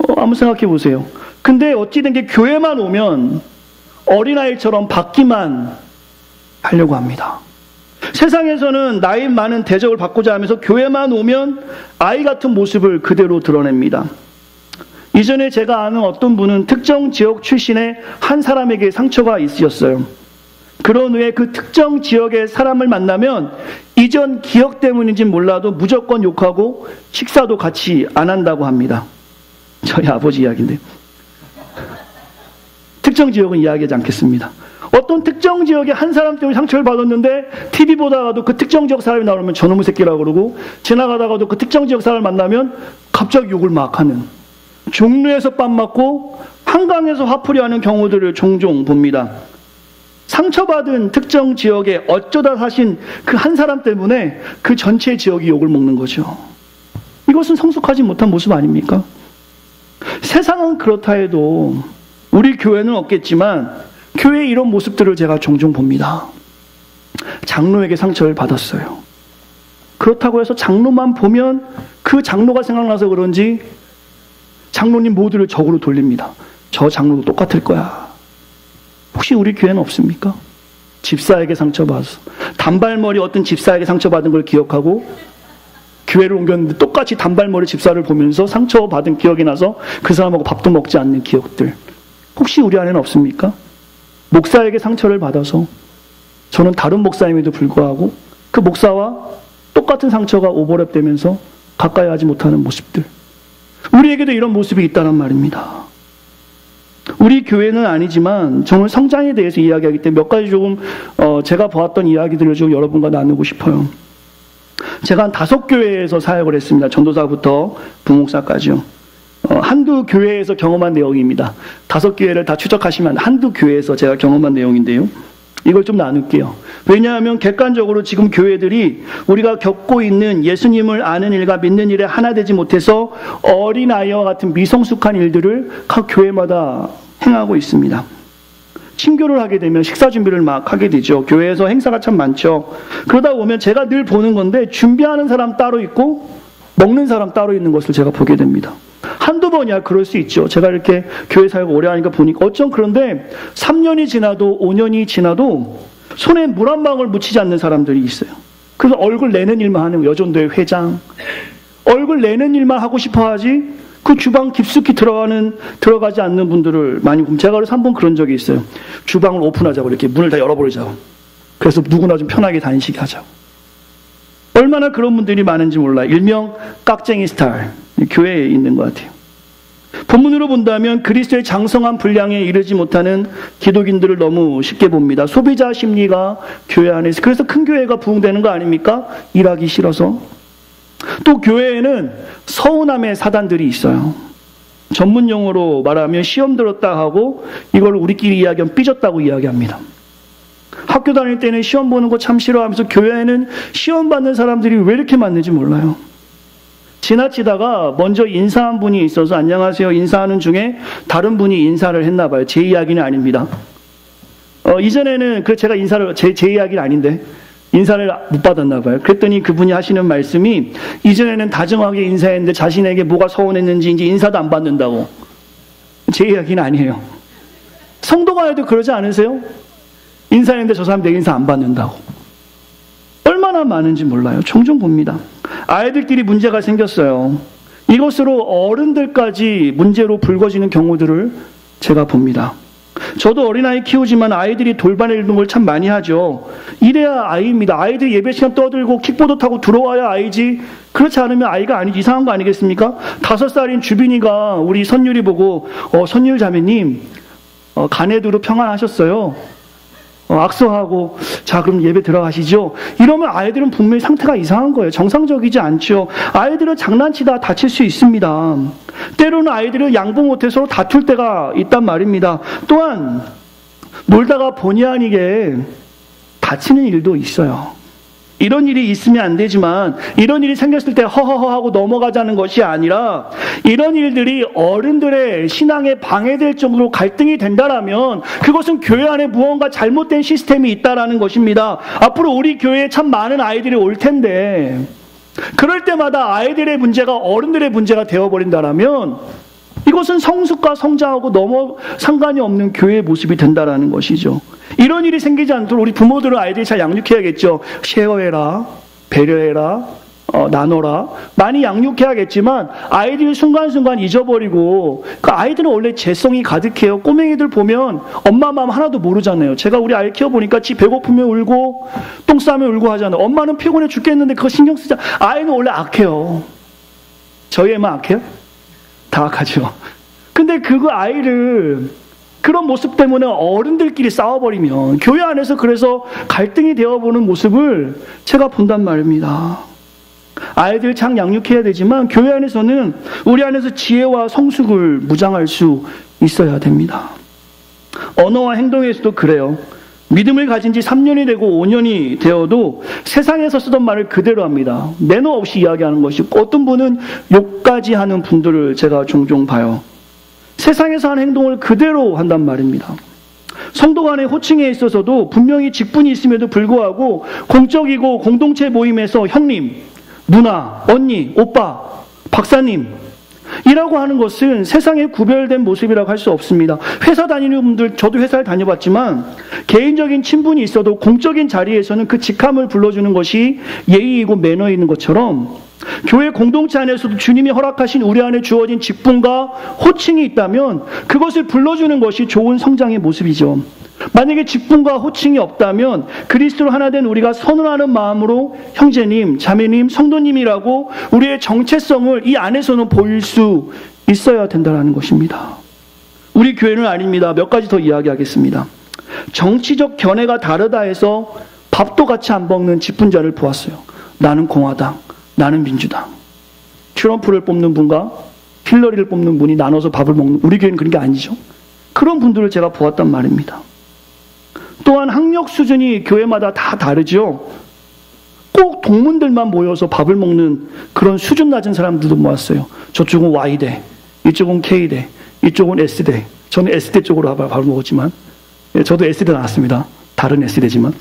Speaker 1: 한번 생각해 보세요. 근데 어찌된 게 교회만 오면 어린아이처럼 받기만 하려고 합니다. 세상에서는 나이 많은 대접을 받고자 하면서 교회만 오면 아이 같은 모습을 그대로 드러냅니다. 이전에 제가 아는 어떤 분은 특정 지역 출신의 한 사람에게 상처가 있으셨어요. 그런 후에 그 특정 지역의 사람을 만나면 이전 기억 때문인지 몰라도 무조건 욕하고 식사도 같이 안 한다고 합니다. 저희 아버지 이야기인데, 특정 지역은 이야기하지 않겠습니다. 어떤 특정 지역의 한 사람 때문에 상처를 받았는데 TV 보다가도 그 특정 지역 사람이 나오면 저놈의 새끼라고 그러고, 지나가다가도 그 특정 지역 사람을 만나면 갑자기 욕을 막 하는, 종로에서 뺨 맞고 한강에서 화풀이 하는 경우들을 종종 봅니다. 상처받은 특정 지역에 어쩌다 사신 그 한 사람 때문에 그 전체 지역이 욕을 먹는 거죠. 이것은 성숙하지 못한 모습 아닙니까? 세상은 그렇다 해도 우리 교회는 없겠지만 교회의 이런 모습들을 제가 종종 봅니다. 장로에게 상처를 받았어요. 그렇다고 해서 장로만 보면 그 장로가 생각나서 그런지 장로님 모두를 적으로 돌립니다. 저 장로도 똑같을 거야. 혹시 우리 교회는 없습니까? 집사에게 상처받아서, 단발머리 어떤 집사에게 상처받은 걸 기억하고 교회를 옮겼는데 똑같이 단발머리 집사를 보면서 상처받은 기억이 나서 그 사람하고 밥도 먹지 않는 기억들, 혹시 우리 안에는 없습니까? 목사에게 상처를 받아서 저는 다른 목사임에도 불구하고 그 목사와 똑같은 상처가 오버랩되면서 가까이 하지 못하는 모습들, 우리에게도 이런 모습이 있다는 말입니다. 우리 교회는 아니지만 저는 성장에 대해서 이야기하기 때문에 몇 가지 조금 제가 보았던 이야기들을 좀 여러분과 나누고 싶어요. 제가 한 5교회에서 사역을 했습니다. 전도사부터 부목사까지요. 한두 교회에서 경험한 내용입니다. 5교회를 다 추적하시면 한두 교회에서 제가 경험한 내용인데요. 이걸 좀 나눌게요. 왜냐하면 객관적으로 지금 교회들이 우리가 겪고 있는 예수님을 아는 일과 믿는 일에 하나 되지 못해서 어린아이와 같은 미성숙한 일들을 각 교회마다 행하고 있습니다. 친교를 하게 되면 식사 준비를 막 하게 되죠. 교회에서 행사가 참 많죠. 그러다 보면 제가 늘 보는 건데, 준비하는 사람 따로 있고 먹는 사람 따로 있는 것을 제가 보게 됩니다. 한두 번이야 그럴 수 있죠. 제가 이렇게 교회 사역을 오래 하니까 보니까 어쩜 그런데 3년이 지나도 5년이 지나도 손에 물 한 방울 묻히지 않는 사람들이 있어요. 그래서 얼굴 내는 일만 하는, 여전도의 회장, 얼굴 내는 일만 하고 싶어 하지 그 주방 깊숙이 들어가지 않는 분들을 많이 보면, 제가 그래서 한 번 그런 적이 있어요. 주방을 오픈하자고, 이렇게 문을 다 열어버리자고. 그래서 누구나 좀 편하게 다니시게 하자고. 얼마나 그런 분들이 많은지 몰라요. 일명 깍쟁이 스타일, 교회에 있는 것 같아요. 본문으로 본다면 그리스도의 장성한 분량에 이르지 못하는 기독인들을 너무 쉽게 봅니다. 소비자 심리가 교회 안에 있어요. 그래서 큰 교회가 부흥되는 거 아닙니까? 일하기 싫어서. 또 교회에는 서운함의 사단들이 있어요. 전문 용어로 말하면 시험 들었다 하고 이걸 우리끼리 이야기하면 삐졌다고 이야기합니다. 학교 다닐 때는 시험 보는 거 참 싫어하면서 교회에는 시험 받는 사람들이 왜 이렇게 많은지 몰라요. 지나치다가 먼저 인사한 분이 있어서 안녕하세요 인사하는 중에 다른 분이 인사를 했나 봐요. 제 이야기는 아닙니다. 이전에는 제가 인사를 제 이야기는 아닌데 인사를 못 받았나 봐요. 그랬더니 그분이 하시는 말씀이 이전에는 다정하게 인사했는데 자신에게 뭐가 서운했는지 이제 인사도 안 받는다고. 제 이야기는 아니에요. 성도 간에도 그러지 않으세요? 인사했는데 저 사람 내 인사 안 받는다고. 얼마나 많은지 몰라요. 종종 봅니다. 아이들끼리 문제가 생겼어요. 이것으로 어른들까지 문제로 불거지는 경우들을 제가 봅니다. 저도 어린아이 키우지만 아이들이 돌반에 있는 걸 참 많이 하죠. 이래야 아이입니다. 아이들이 예배 시간 떠들고 킥보드 타고 들어와야 아이지. 그렇지 않으면 아이가 아니지. 이상한 거 아니겠습니까? 5살인 주빈이가 우리 선율이 보고 선율 자매님 가네두로 평안하셨어요. 악수하고 자 그럼 예배 들어가시죠. 이러면 아이들은 분명히 상태가 이상한 거예요. 정상적이지 않죠. 아이들은 장난치다 다칠 수 있습니다. 때로는 아이들은 양보 못해서 서로 다툴 때가 있단 말입니다. 또한 놀다가 본의 아니게 다치는 일도 있어요. 이런 일이 있으면 안 되지만 이런 일이 생겼을 때 허허허 하고 넘어가자는 것이 아니라 이런 일들이 어른들의 신앙에 방해될 정도로 갈등이 된다라면 그것은 교회 안에 무언가 잘못된 시스템이 있다라는 것입니다. 앞으로 우리 교회에 참 많은 아이들이 올 텐데 그럴 때마다 아이들의 문제가 어른들의 문제가 되어버린다라면 이것은 성숙과 성장하고 너무 상관이 없는 교회의 모습이 된다라는 것이죠. 이런 일이 생기지 않도록 우리 부모들은 아이들이 잘 양육해야겠죠. 쉐어해라, 배려해라, 나눠라. 많이 양육해야겠지만 아이들이 순간순간 잊어버리고 그 아이들은 원래 재성이 가득해요. 꼬맹이들 보면 엄마 마음 하나도 모르잖아요. 제가 우리 아이 키워보니까 지 배고프면 울고 똥 싸면 울고 하잖아요. 엄마는 피곤해 죽겠는데 그거 신경 쓰자. 아이는 원래 악해요. 저희 애만 악해요? 다 악하죠. 근데 그 아이를 그런 모습 때문에 어른들끼리 싸워버리면 교회 안에서 그래서 갈등이 되어보는 모습을 제가 본단 말입니다. 아이들 잘 양육해야 되지만 교회 안에서는 우리 안에서 지혜와 성숙을 무장할 수 있어야 됩니다. 언어와 행동에서도 그래요. 믿음을 가진 지 3년이 되고 5년이 되어도 세상에서 쓰던 말을 그대로 합니다. 매너 없이 이야기하는 것이 어떤 분은 욕까지 하는 분들을 제가 종종 봐요. 세상에서 하는 행동을 그대로 한단 말입니다. 성도 간의 호칭에 있어서도 분명히 직분이 있음에도 불구하고 공적이고 공동체 모임에서 형님, 누나, 언니, 오빠, 박사님 이라고 하는 것은 세상에 구별된 모습이라고 할 수 없습니다. 회사 다니는 분들, 저도 회사를 다녀봤지만 개인적인 친분이 있어도 공적인 자리에서는 그 직함을 불러주는 것이 예의이고 매너인 것처럼 교회 공동체 안에서도 주님이 허락하신 우리 안에 주어진 직분과 호칭이 있다면 그것을 불러주는 것이 좋은 성장의 모습이죠. 만약에 직분과 호칭이 없다면 그리스도로 하나 된 우리가 선언하는 마음으로 형제님, 자매님, 성도님이라고 우리의 정체성을 이 안에서는 보일 수 있어야 된다는 것입니다. 우리 교회는 아닙니다. 몇 가지 더 이야기하겠습니다. 정치적 견해가 다르다 해서 밥도 같이 안 먹는 직분자를 보았어요. 나는 공화당, 나는 민주당. 트럼프를 뽑는 분과 힐러리를 뽑는 분이 나눠서 밥을 먹는, 우리 교회는 그런 게 아니죠. 그런 분들을 제가 보았단 말입니다. 또한 학력 수준이 교회마다 다 다르죠. 꼭 동문들만 모여서 밥을 먹는 그런 수준 낮은 사람들도 모았어요. 저쪽은 Y대, 이쪽은 K대, 이쪽은 S대. 저는 S대 쪽으로 밥을 먹었지만 저도 S대 나왔습니다. 다른 S대지만.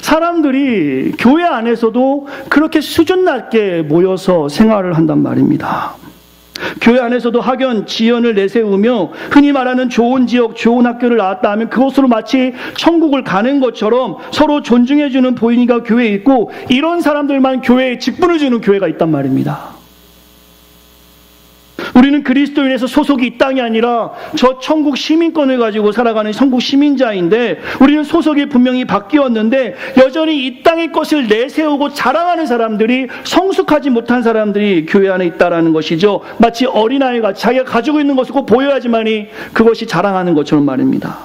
Speaker 1: 사람들이 교회 안에서도 그렇게 수준 낮게 모여서 생활을 한단 말입니다. 교회 안에서도 학연, 지연을 내세우며 흔히 말하는 좋은 지역, 좋은 학교를 나왔다 하면 그곳으로 마치 천국을 가는 것처럼 서로 존중해주는 보인이가 교회에 있고 이런 사람들만 교회에 직분을 주는 교회가 있단 말입니다. 우리는 그리스도인에서 소속이 이 땅이 아니라 저 천국 시민권을 가지고 살아가는 천국 시민자인데 우리는 소속이 분명히 바뀌었는데 여전히 이 땅의 것을 내세우고 자랑하는 사람들이 성숙하지 못한 사람들이 교회 안에 있다는 것이죠. 마치 어린아이가 자기가 가지고 있는 것을 꼭 보여야지만이 그것이 자랑하는 것처럼 말입니다.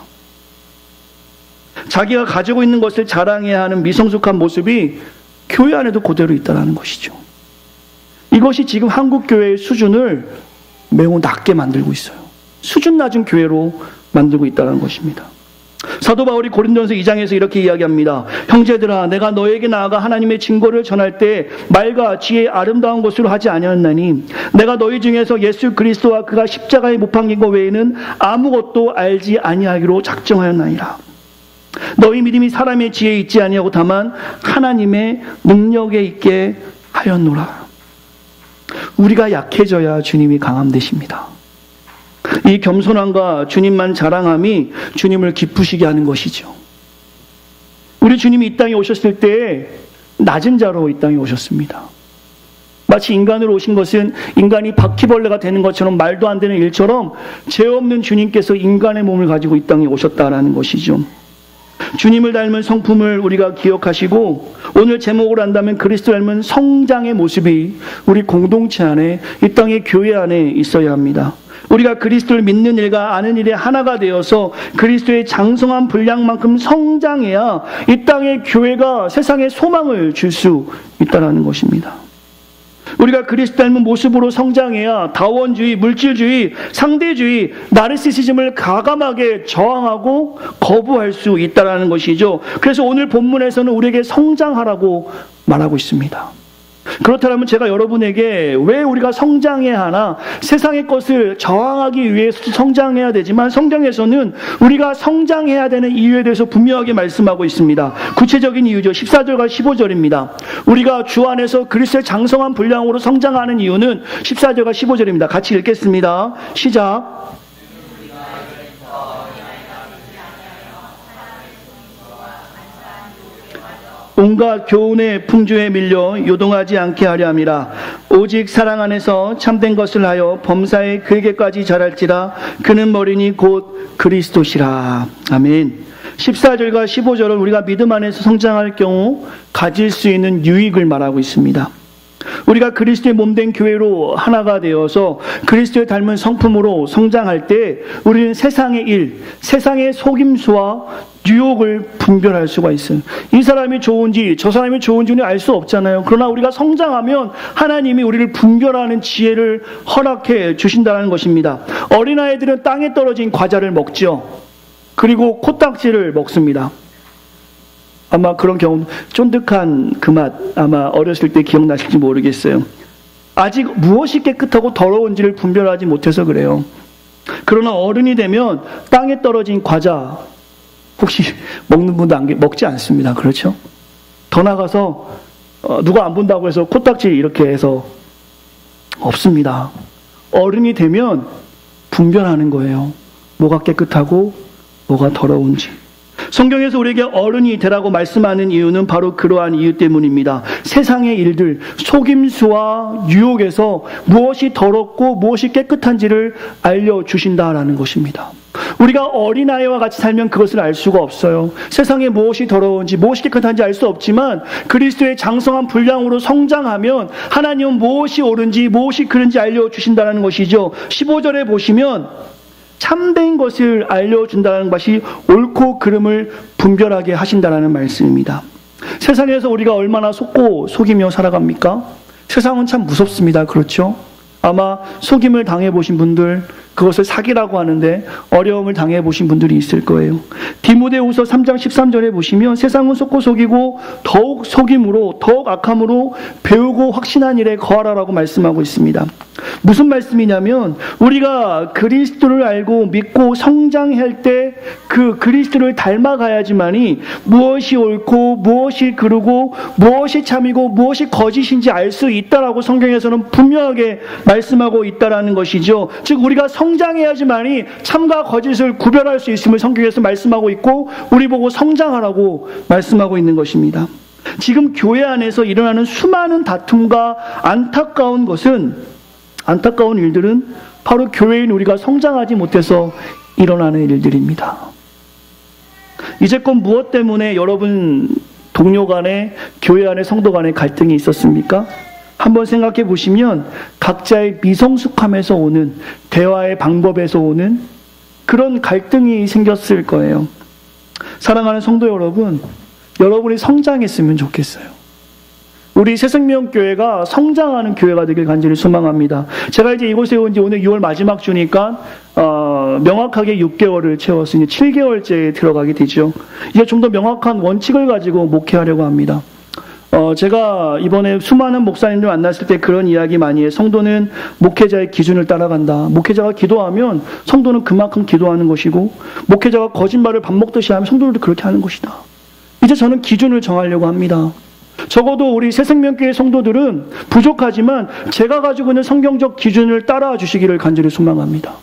Speaker 1: 자기가 가지고 있는 것을 자랑해야 하는 미성숙한 모습이 교회 안에도 그대로 있다는 것이죠. 이것이 지금 한국교회의 수준을 매우 낮게 만들고 있어요. 수준 낮은 교회로 만들고 있다는 것입니다. 사도 바울이 고린도전서 2장에서 이렇게 이야기합니다. 형제들아, 내가 너에게 나아가 하나님의 증거를 전할 때 말과 지혜 아름다운 것으로 하지 아니하였나니 내가 너희 중에서 예수 그리스도와 그가 십자가에 못 박힌 것 외에는 아무것도 알지 아니하기로 작정하였나이다. 너희 믿음이 사람의 지혜에 있지 아니하고 다만 하나님의 능력에 있게 하였노라. 우리가 약해져야 주님이 강함 되십니다. 이 겸손함과 주님만 자랑함이 주님을 기쁘시게 하는 것이죠. 우리 주님이 이 땅에 오셨을 때 낮은 자로 이 땅에 오셨습니다. 마치 인간으로 오신 것은 인간이 바퀴벌레가 되는 것처럼 말도 안 되는 일처럼 죄 없는 주님께서 인간의 몸을 가지고 이 땅에 오셨다라는 것이죠. 주님을 닮은 성품을 우리가 기억하시고 오늘 제목으로 한다면 그리스도 닮은 성장의 모습이 우리 공동체 안에 이 땅의 교회 안에 있어야 합니다. 우리가 그리스도를 믿는 일과 아는 일에 하나가 되어서 그리스도의 장성한 분량만큼 성장해야 이 땅의 교회가 세상에 소망을 줄 수 있다는 것입니다. 우리가 그리스도 닮은 모습으로 성장해야 다원주의, 물질주의, 상대주의, 나르시시즘을 과감하게 저항하고 거부할 수 있다는 것이죠. 그래서 오늘 본문에서는 우리에게 성장하라고 말하고 있습니다. 그렇다면 제가 여러분에게 왜 우리가 성장해야 하나, 세상의 것을 저항하기 위해서 성장해야 되지만 성경에서는 우리가 성장해야 되는 이유에 대해서 분명하게 말씀하고 있습니다. 구체적인 이유죠. 14절과 15절입니다. 우리가 주 안에서 그리스도의 장성한 분량으로 성장하는 이유는 14절과 15절입니다. 같이 읽겠습니다. 시작. 온갖 교훈의 풍조에 밀려 요동하지 않게 하려 함이라. 오직 사랑 안에서 참된 것을 하여 범사에 그에게까지 자랄지라. 그는 머리니 곧 그리스도시라. 아멘. 14절과 15절은 우리가 믿음 안에서 성장할 경우 가질 수 있는 유익을 말하고 있습니다. 우리가 그리스도의 몸된 교회로 하나가 되어서 그리스도의 닮은 성품으로 성장할 때 우리는 세상의 일, 세상의 속임수와 유혹을 분별할 수가 있어요. 이 사람이 좋은지 저 사람이 좋은지는 알 수 없잖아요. 그러나 우리가 성장하면 하나님이 우리를 분별하는 지혜를 허락해 주신다는 것입니다. 어린아이들은 땅에 떨어진 과자를 먹죠. 그리고 코딱지를 먹습니다. 아마 그런 경우, 쫀득한 그 맛 아마 어렸을 때 기억나실지 모르겠어요. 아직 무엇이 깨끗하고 더러운지를 분별하지 못해서 그래요. 그러나 어른이 되면 땅에 떨어진 과자 혹시 먹는 분도 먹지 않습니다. 그렇죠? 더 나가서 누가 안 본다고 해서 코딱지 이렇게 해서 없습니다. 어른이 되면 분별하는 거예요. 뭐가 깨끗하고 뭐가 더러운지. 성경에서 우리에게 어른이 되라고 말씀하는 이유는 바로 그러한 이유 때문입니다. 세상의 일들, 속임수와 유혹에서 무엇이 더럽고 무엇이 깨끗한지를 알려주신다라는 것입니다. 우리가 어린아이와 같이 살면 그것을 알 수가 없어요. 세상에 무엇이 더러운지 무엇이 깨끗한지 알 수 없지만 그리스도의 장성한 분량으로 성장하면 하나님은 무엇이 옳은지 무엇이 그른지 알려주신다는 것이죠. 15절에 보시면 참된 것을 알려준다는 것이 옳고 그름을 분별하게 하신다는 말씀입니다. 세상에서 우리가 얼마나 속고 속이며 살아갑니까? 세상은 참 무섭습니다. 그렇죠? 아마 속임을 당해보신 분들, 그것을 사기라고 하는데 어려움을 당해보신 분들이 있을 거예요. 디모데후서 3장 13절에 보시면 세상은 속고 속이고 더욱 속임으로 더욱 악함으로 배우고 확신한 일에 거하라라고 말씀하고 있습니다. 무슨 말씀이냐면 우리가 그리스도를 알고 믿고 성장할 때 그 그리스도를 닮아가야지만이 무엇이 옳고 무엇이 그르고 무엇이 참이고 무엇이 거짓인지 알 수 있다라고 성경에서는 분명하게 말씀하고 있다라는 것이죠. 즉 우리가 성장해야지만이 참과 거짓을 구별할 수 있음을 성경에서 말씀하고 있고 우리 보고 성장하라고 말씀하고 있는 것입니다. 지금 교회 안에서 일어나는 수많은 다툼과 안타까운 일들은 바로 교회인 우리가 성장하지 못해서 일어나는 일들입니다. 이제껏 무엇 때문에 여러분 동료 간에 교회 안에 성도 간에 갈등이 있었습니까? 한번 생각해 보시면 각자의 미성숙함에서 오는 대화의 방법에서 오는 그런 갈등이 생겼을 거예요. 사랑하는 성도 여러분, 여러분이 성장했으면 좋겠어요. 우리 새생명교회가 성장하는 교회가 되길 간절히 소망합니다. 제가 이제 이곳에 온 지 오늘 6월 마지막 주니까 명확하게 6개월을 채웠으니 7개월째에 들어가게 되죠. 이제 좀 더 명확한 원칙을 가지고 목회하려고 합니다. 제가 이번에 수많은 목사님들 만났을 때 그런 이야기 많이 해요. 성도는 목회자의 기준을 따라간다. 목회자가 기도하면 성도는 그만큼 기도하는 것이고, 목회자가 거짓말을 밥 먹듯이 하면 성도들도 그렇게 하는 것이다. 이제 저는 기준을 정하려고 합니다. 적어도 우리 새생명교회 성도들은 부족하지만 제가 가지고 있는 성경적 기준을 따라와 주시기를 간절히 소망합니다.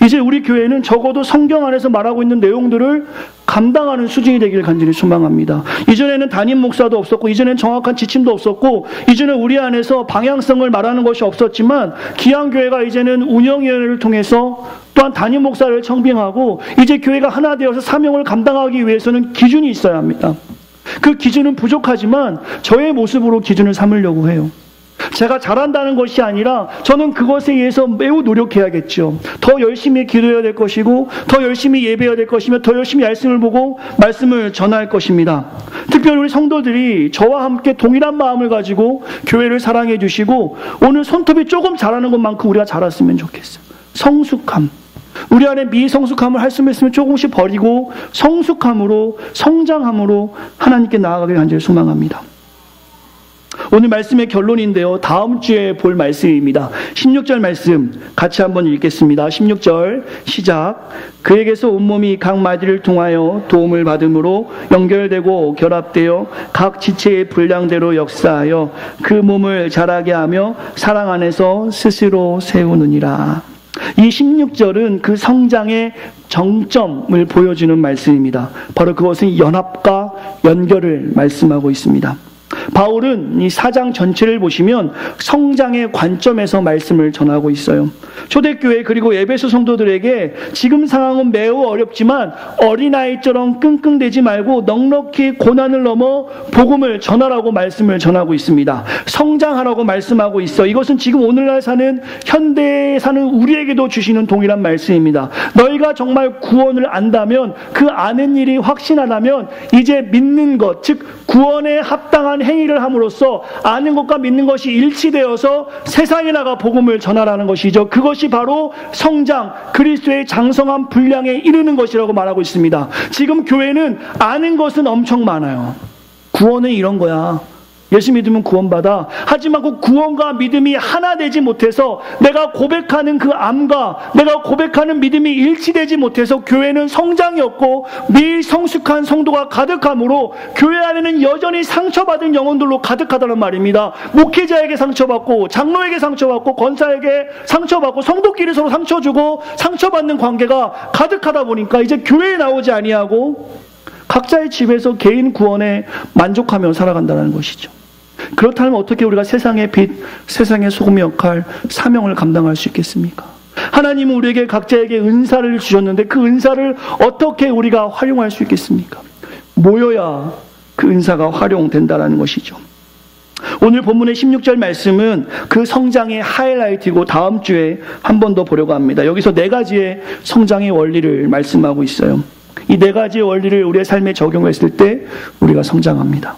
Speaker 1: 이제 우리 교회는 적어도 성경 안에서 말하고 있는 내용들을 감당하는 수준이 되기를 간절히 소망합니다. 이전에는 담임 목사도 없었고, 이전에는 정확한 지침도 없었고, 이전에 우리 안에서 방향성을 말하는 것이 없었지만, 기양교회가 이제는 운영위원회를 통해서 또한 담임 목사를 청빙하고, 이제 교회가 하나 되어서 사명을 감당하기 위해서는 기준이 있어야 합니다. 그 기준은 부족하지만 저의 모습으로 기준을 삼으려고 해요. 제가 잘한다는 것이 아니라 저는 그것에 의해서 매우 노력해야겠죠. 더 열심히 기도해야 될 것이고, 더 열심히 예배해야 될 것이며, 더 열심히 말씀을 보고 말씀을 전할 것입니다. 특별히 우리 성도들이 저와 함께 동일한 마음을 가지고 교회를 사랑해 주시고, 오늘 손톱이 조금 자라는 것만큼 우리가 자랐으면 좋겠어요. 성숙함. 우리 안에 미성숙함을 할 수 있으면 조금씩 버리고 성숙함으로, 성장함으로 하나님께 나아가길 간절히 소망합니다. 오늘 말씀의 결론인데요, 다음 주에 볼 말씀입니다. 16절 말씀 같이 한번 읽겠습니다. 16절 시작. 그에게서 온몸이 각 마디를 통하여 도움을 받음으로 연결되고 결합되어 각 지체의 분량대로 역사하여 그 몸을 자라게 하며 사랑 안에서 스스로 세우느니라. 이 16절은 그 성장의 정점을 보여주는 말씀입니다. 바로 그것은 연합과 연결을 말씀하고 있습니다. 바울은 이 4장 전체를 보시면 성장의 관점에서 말씀을 전하고 있어요. 초대교회 그리고 에베소 성도들에게 지금 상황은 매우 어렵지만 어린아이처럼 끙끙대지 말고 넉넉히 고난을 넘어 복음을 전하라고 말씀을 전하고 있습니다. 성장하라고 말씀하고 있어. 이것은 지금 오늘날 사는 현대에 사는 우리에게도 주시는 동일한 말씀입니다. 너희가 정말 구원을 안다면, 그 아는 일이 확신하다면 이제 믿는 것, 즉 구원에 합당한 행위를 함으로써 아는 것과 믿는 것이 일치되어서 세상에 나가 복음을 전하라는 것이죠. 그것이 바로 성장, 그리스도의 장성한 분량에 이르는 것이라고 말하고 있습니다. 지금 교회는 아는 것은 엄청 많아요. 구원은 이런 거야. 예수 믿으면 구원받아. 하지만 그 구원과 믿음이 하나 되지 못해서, 내가 고백하는 그 암과 내가 고백하는 믿음이 일치되지 못해서 교회는 성장이 없고 미성숙한 성도가 가득하므로 교회 안에는 여전히 상처받은 영혼들로 가득하다는 말입니다. 목회자에게 상처받고, 장로에게 상처받고, 권사에게 상처받고, 성도끼리 서로 상처주고 상처받는 관계가 가득하다 보니까 이제 교회에 나오지 아니하고 각자의 집에서 개인 구원에 만족하며 살아간다는 것이죠. 그렇다면 어떻게 우리가 세상의 빛, 세상의 소금의 역할, 사명을 감당할 수 있겠습니까? 하나님은 우리에게 각자에게 은사를 주셨는데 그 은사를 어떻게 우리가 활용할 수 있겠습니까? 모여야 그 은사가 활용된다는 것이죠. 오늘 본문의 16절 말씀은 그 성장의 하이라이트이고 다음 주에 한 번 더 보려고 합니다. 여기서 4가지의 성장의 원리를 말씀하고 있어요. 이 4가지의 원리를 우리의 삶에 적용했을 때 우리가 성장합니다.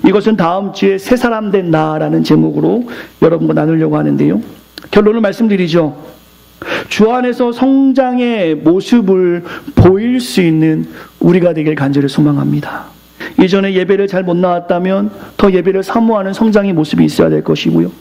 Speaker 1: 이것은 다음 주에 새 사람 된 나라는 제목으로 여러분과 나누려고 하는데요. 결론을 말씀드리죠. 주 안에서 성장의 모습을 보일 수 있는 우리가 되길 간절히 소망합니다. 이전에 예배를 잘 못 나왔다면 더 예배를 사모하는 성장의 모습이 있어야 될 것이고요.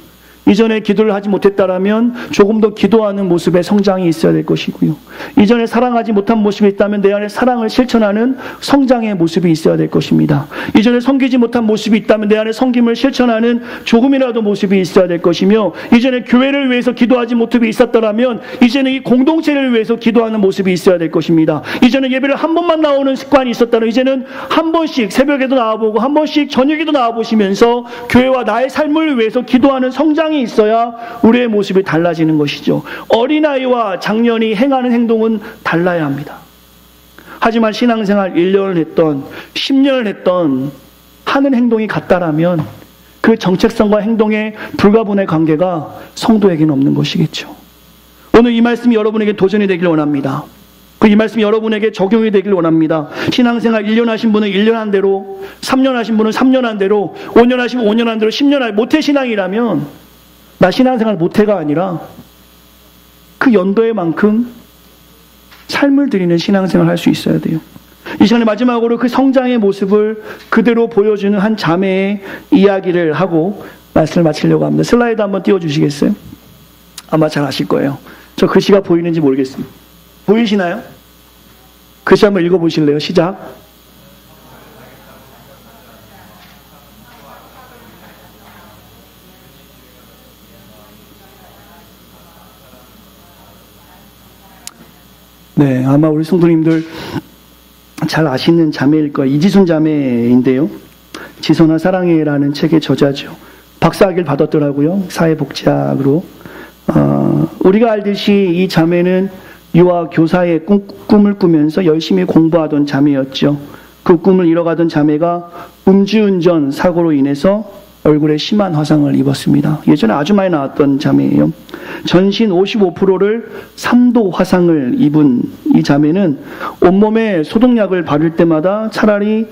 Speaker 1: 이전에 기도를 하지 못했다면 조금 더 기도하는 모습의 성장이 있어야 될 것이고요. 이전에 사랑하지 못한 모습이 있다면 내 안에 사랑을 실천하는 성장의 모습이 있어야 될 것입니다. 이전에 섬기지 못한 모습이 있다면 내 안에 섬김을 실천하는 조금이라도 모습이 있어야 될 것이며, 이전에 교회를 위해서 기도하지 못함이 있었더라면 이제는 이 공동체를 위해서 기도하는 모습이 있어야 될 것입니다. 이전에 예배를 한 번만 나오는 습관이 있었다면 이제는 한 번씩 새벽에도 나와보고 한 번씩 저녁에도 나와보시면서 교회와 나의 삶을 위해서 기도하는 성장이 있어야 우리의 모습이 달라지는 것이죠. 어린아이와 장년이 행하는 행동은 달라야 합니다. 하지만 신앙생활 1년을 했던 10년을 했던 하는 행동이 같다라면 그 정체성과 행동의 불가분의 관계가 성도에게는 없는 것이겠죠. 오늘 이 말씀이 여러분에게 도전이 되길 원합니다. 이 말씀이 여러분에게 적용이 되길 원합니다. 신앙생활 1년 하신 분은 1년 한 대로, 3년 하신 분은 3년 한 대로, 5년 하시면 5년 한 대로, 10년 한 모태신앙이라면 나 신앙생활 못해가 아니라 그 연도에 만큼 삶을 드리는 신앙생활 할 수 있어야 돼요. 이 시간에 마지막으로 그 성장의 모습을 그대로 보여주는 한 자매의 이야기를 하고 말씀을 마치려고 합니다. 슬라이드 한번 띄워주시겠어요? 아마 잘 아실 거예요. 저 글씨가 보이는지 모르겠습니다. 보이시나요? 글씨 한번 읽어보실래요? 시작. 네, 아마 우리 성도님들 잘 아시는 자매일 거예요. 이지순 자매인데요. 지선아 사랑해라는 책의 저자죠. 박사학위를 받았더라고요. 사회복지학으로. 우리가 알듯이 이 자매는 유아 교사의 꿈을 꾸면서 열심히 공부하던 자매였죠. 그 꿈을 이뤄가던 자매가 음주운전 사고로 인해서 얼굴에 심한 화상을 입었습니다. 예전에 아주 많이 나왔던 자매예요. 전신 55%를 3도 화상을 입은 이 자매는 온몸에 소독약을 바를 때마다 차라리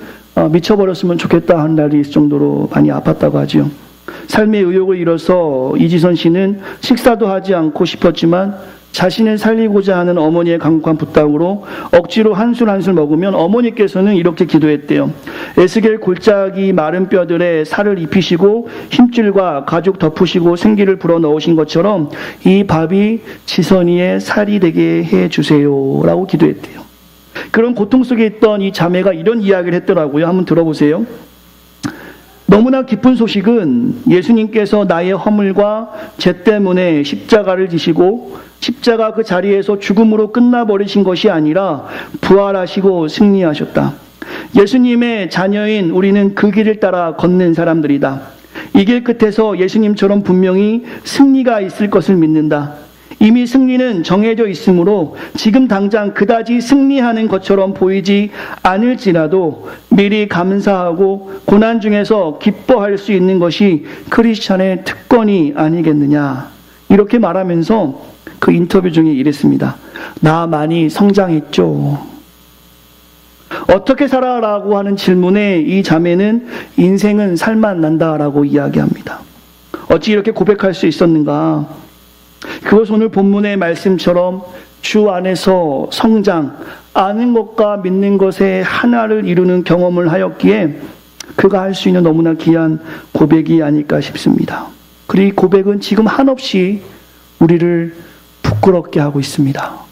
Speaker 1: 미쳐버렸으면 좋겠다 하는 날이 있을 정도로 많이 아팠다고 하죠. 삶의 의욕을 잃어서 이지선 씨는 식사도 하지 않고 싶었지만 자신을 살리고자 하는 어머니의 강력한 부탁으로 억지로 한 술 한 술 먹으면 어머니께서는 이렇게 기도했대요. 에스겔 골짜기 마른 뼈들에 살을 입히시고 힘줄과 가죽 덮으시고 생기를 불어넣으신 것처럼 이 밥이 지선이의 살이 되게 해주세요 라고 기도했대요. 그런 고통 속에 있던 이 자매가 이런 이야기를 했더라고요. 한번 들어보세요. 너무나 기쁜 소식은 예수님께서 나의 허물과 죄 때문에 십자가를 지시고 십자가 그 자리에서 죽음으로 끝나버리신 것이 아니라 부활하시고 승리하셨다. 예수님의 자녀인 우리는 그 길을 따라 걷는 사람들이다. 이 길 끝에서 예수님처럼 분명히 승리가 있을 것을 믿는다. 이미 승리는 정해져 있으므로 지금 당장 그다지 승리하는 것처럼 보이지 않을지라도 미리 감사하고 고난 중에서 기뻐할 수 있는 것이 크리스찬의 특권이 아니겠느냐. 이렇게 말하면서 그 인터뷰 중에 이랬습니다. 나 많이 성장했죠. 어떻게 살아라고 하는 질문에 이 자매는 인생은 살만 난다라고 이야기합니다. 어찌 이렇게 고백할 수 있었는가? 그것 오늘 본문의 말씀처럼 주 안에서 성장, 아는 것과 믿는 것의 하나를 이루는 경험을 하였기에 그가 할 수 있는 너무나 귀한 고백이 아닐까 싶습니다. 그리고 이 고백은 지금 한없이 우리를 부끄럽게 하고 있습니다.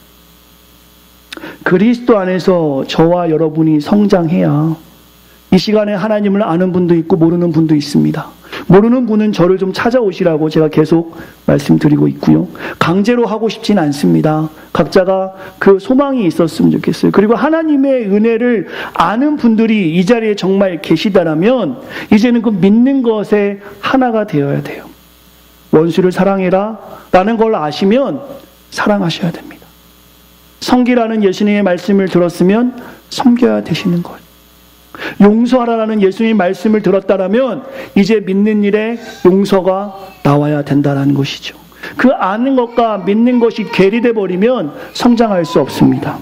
Speaker 1: 그리스도 안에서 저와 여러분이 성장해야 이 시간에 하나님을 아는 분도 있고 모르는 분도 있습니다. 모르는 분은 저를 좀 찾아오시라고 제가 계속 말씀드리고 있고요. 강제로 하고 싶진 않습니다. 각자가 그 소망이 있었으면 좋겠어요. 그리고 하나님의 은혜를 아는 분들이 이 자리에 정말 계시다라면 이제는 그 믿는 것에 하나가 되어야 돼요. 원수를 사랑해라 라는 걸 아시면 사랑하셔야 됩니다. 섬기라는 예수님의 말씀을 들었으면 섬겨야 되시는 거예요. 용서하라는 예수님의 말씀을 들었다라면 이제 믿는 일에 용서가 나와야 된다는 것이죠. 그 아는 것과 믿는 것이 괴리돼 버리면 성장할 수 없습니다.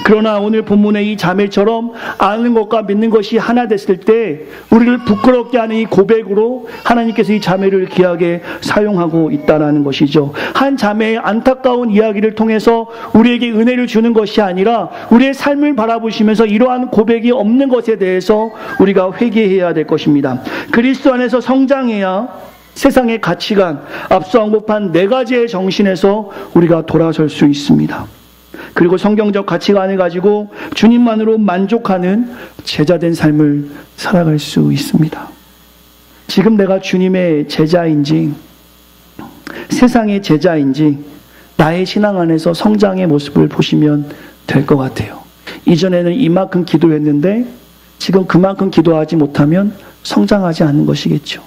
Speaker 1: 그러나 오늘 본문의 이 자매처럼 아는 것과 믿는 것이 하나 됐을 때 우리를 부끄럽게 하는 이 고백으로 하나님께서 이 자매를 귀하게 사용하고 있다는 것이죠. 한 자매의 안타까운 이야기를 통해서 우리에게 은혜를 주는 것이 아니라 우리의 삶을 바라보시면서 이러한 고백이 없는 것에 대해서 우리가 회개해야 될 것입니다. 그리스도 안에서 성장해야 세상의 가치관, 앞서 언급한 4가지의 정신에서 우리가 돌아설 수 있습니다. 그리고 성경적 가치관을 가지고 주님만으로 만족하는 제자된 삶을 살아갈 수 있습니다. 지금 내가 주님의 제자인지 세상의 제자인지 나의 신앙 안에서 성장의 모습을 보시면 될 것 같아요. 이전에는 이만큼 기도했는데 지금 그만큼 기도하지 못하면 성장하지 않는 것이겠죠.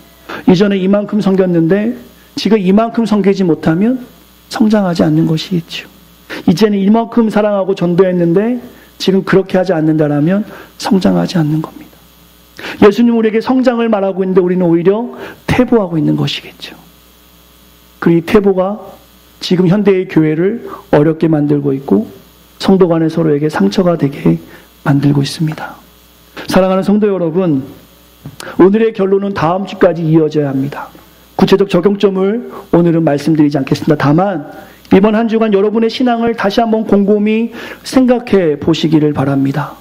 Speaker 1: 이전에 이만큼 섬겼는데 지금 이만큼 섬기지 못하면 성장하지 않는 것이겠죠. 이제는 이만큼 사랑하고 전도했는데 지금 그렇게 하지 않는다라면 성장하지 않는 겁니다. 예수님 우리에게 성장을 말하고 있는데 우리는 오히려 퇴보하고 있는 것이겠죠. 그리고 이 퇴보가 지금 현대의 교회를 어렵게 만들고 있고 성도 간에 서로에게 상처가 되게 만들고 있습니다. 사랑하는 성도 여러분, 오늘의 결론은 다음 주까지 이어져야 합니다. 구체적 적용점을 오늘은 말씀드리지 않겠습니다. 다만 이번 한 주간 여러분의 신앙을 다시 한번 곰곰이 생각해 보시기를 바랍니다.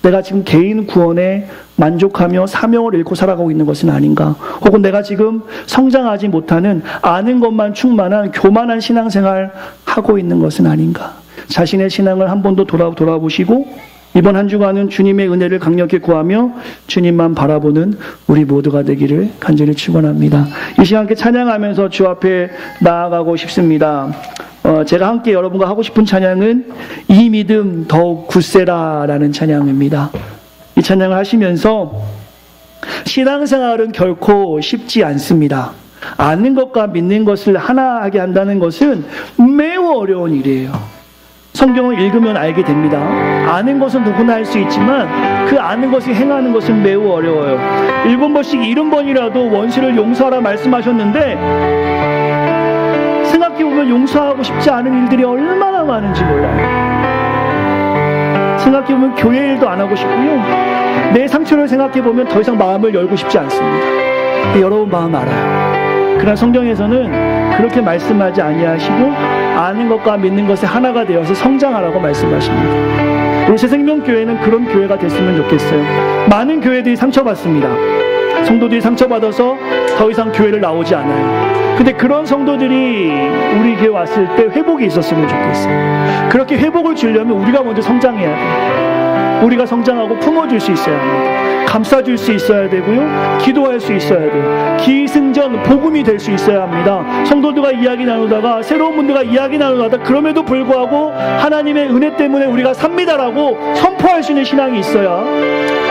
Speaker 1: 내가 지금 개인 구원에 만족하며 사명을 잃고 살아가고 있는 것은 아닌가? 혹은 내가 지금 성장하지 못하는 아는 것만 충만한 교만한 신앙생활 하고 있는 것은 아닌가? 자신의 신앙을 한 번 더 돌아보시고 이번 한 주간은 주님의 은혜를 강력히 구하며 주님만 바라보는 우리 모두가 되기를 간절히 축원합니다. 이 시간 함께 찬양하면서 주 앞에 나아가고 싶습니다. 제가 함께 여러분과 하고 싶은 찬양은 이 믿음 더욱 굳세라라는 찬양입니다. 이 찬양을 하시면서 신앙생활은 결코 쉽지 않습니다. 아는 것과 믿는 것을 하나하게 한다는 것은 매우 어려운 일이에요. 성경을 읽으면 알게 됩니다. 아는 것은 누구나 할 수 있지만 그 아는 것을 행하는 것은 매우 어려워요. 7번씩 70번이라도 원수를 용서하라 말씀하셨는데 생각해보면 용서하고 싶지 않은 일들이 얼마나 많은지 몰라요. 생각해보면 교회 일도 안 하고 싶고요. 내 상처를 생각해보면 더 이상 마음을 열고 싶지 않습니다. 여러분 마음 알아요. 그러나 성경에서는 그렇게 말씀하지 아니하시고 아는 것과 믿는 것에 하나가 되어서 성장하라고 말씀하십니다. 우리 새생명교회는 그런 교회가 됐으면 좋겠어요. 많은 교회들이 상처받습니다. 성도들이 상처받아서 더 이상 교회를 나오지 않아요. 근데 그런 성도들이 우리 교회 왔을 때 회복이 있었으면 좋겠어요. 그렇게 회복을 주려면 우리가 먼저 성장해야 돼요. 우리가 성장하고 품어줄 수 있어야 합니다. 감싸줄 수 있어야 되고요. 기도할 수 있어야 돼요. 기승전 복음이 될 수 있어야 합니다. 성도들과 이야기 나누다가 새로운 분들과 이야기 나누다가 그럼에도 불구하고 하나님의 은혜 때문에 우리가 삽니다라고 선포할 수 있는 신앙이 있어야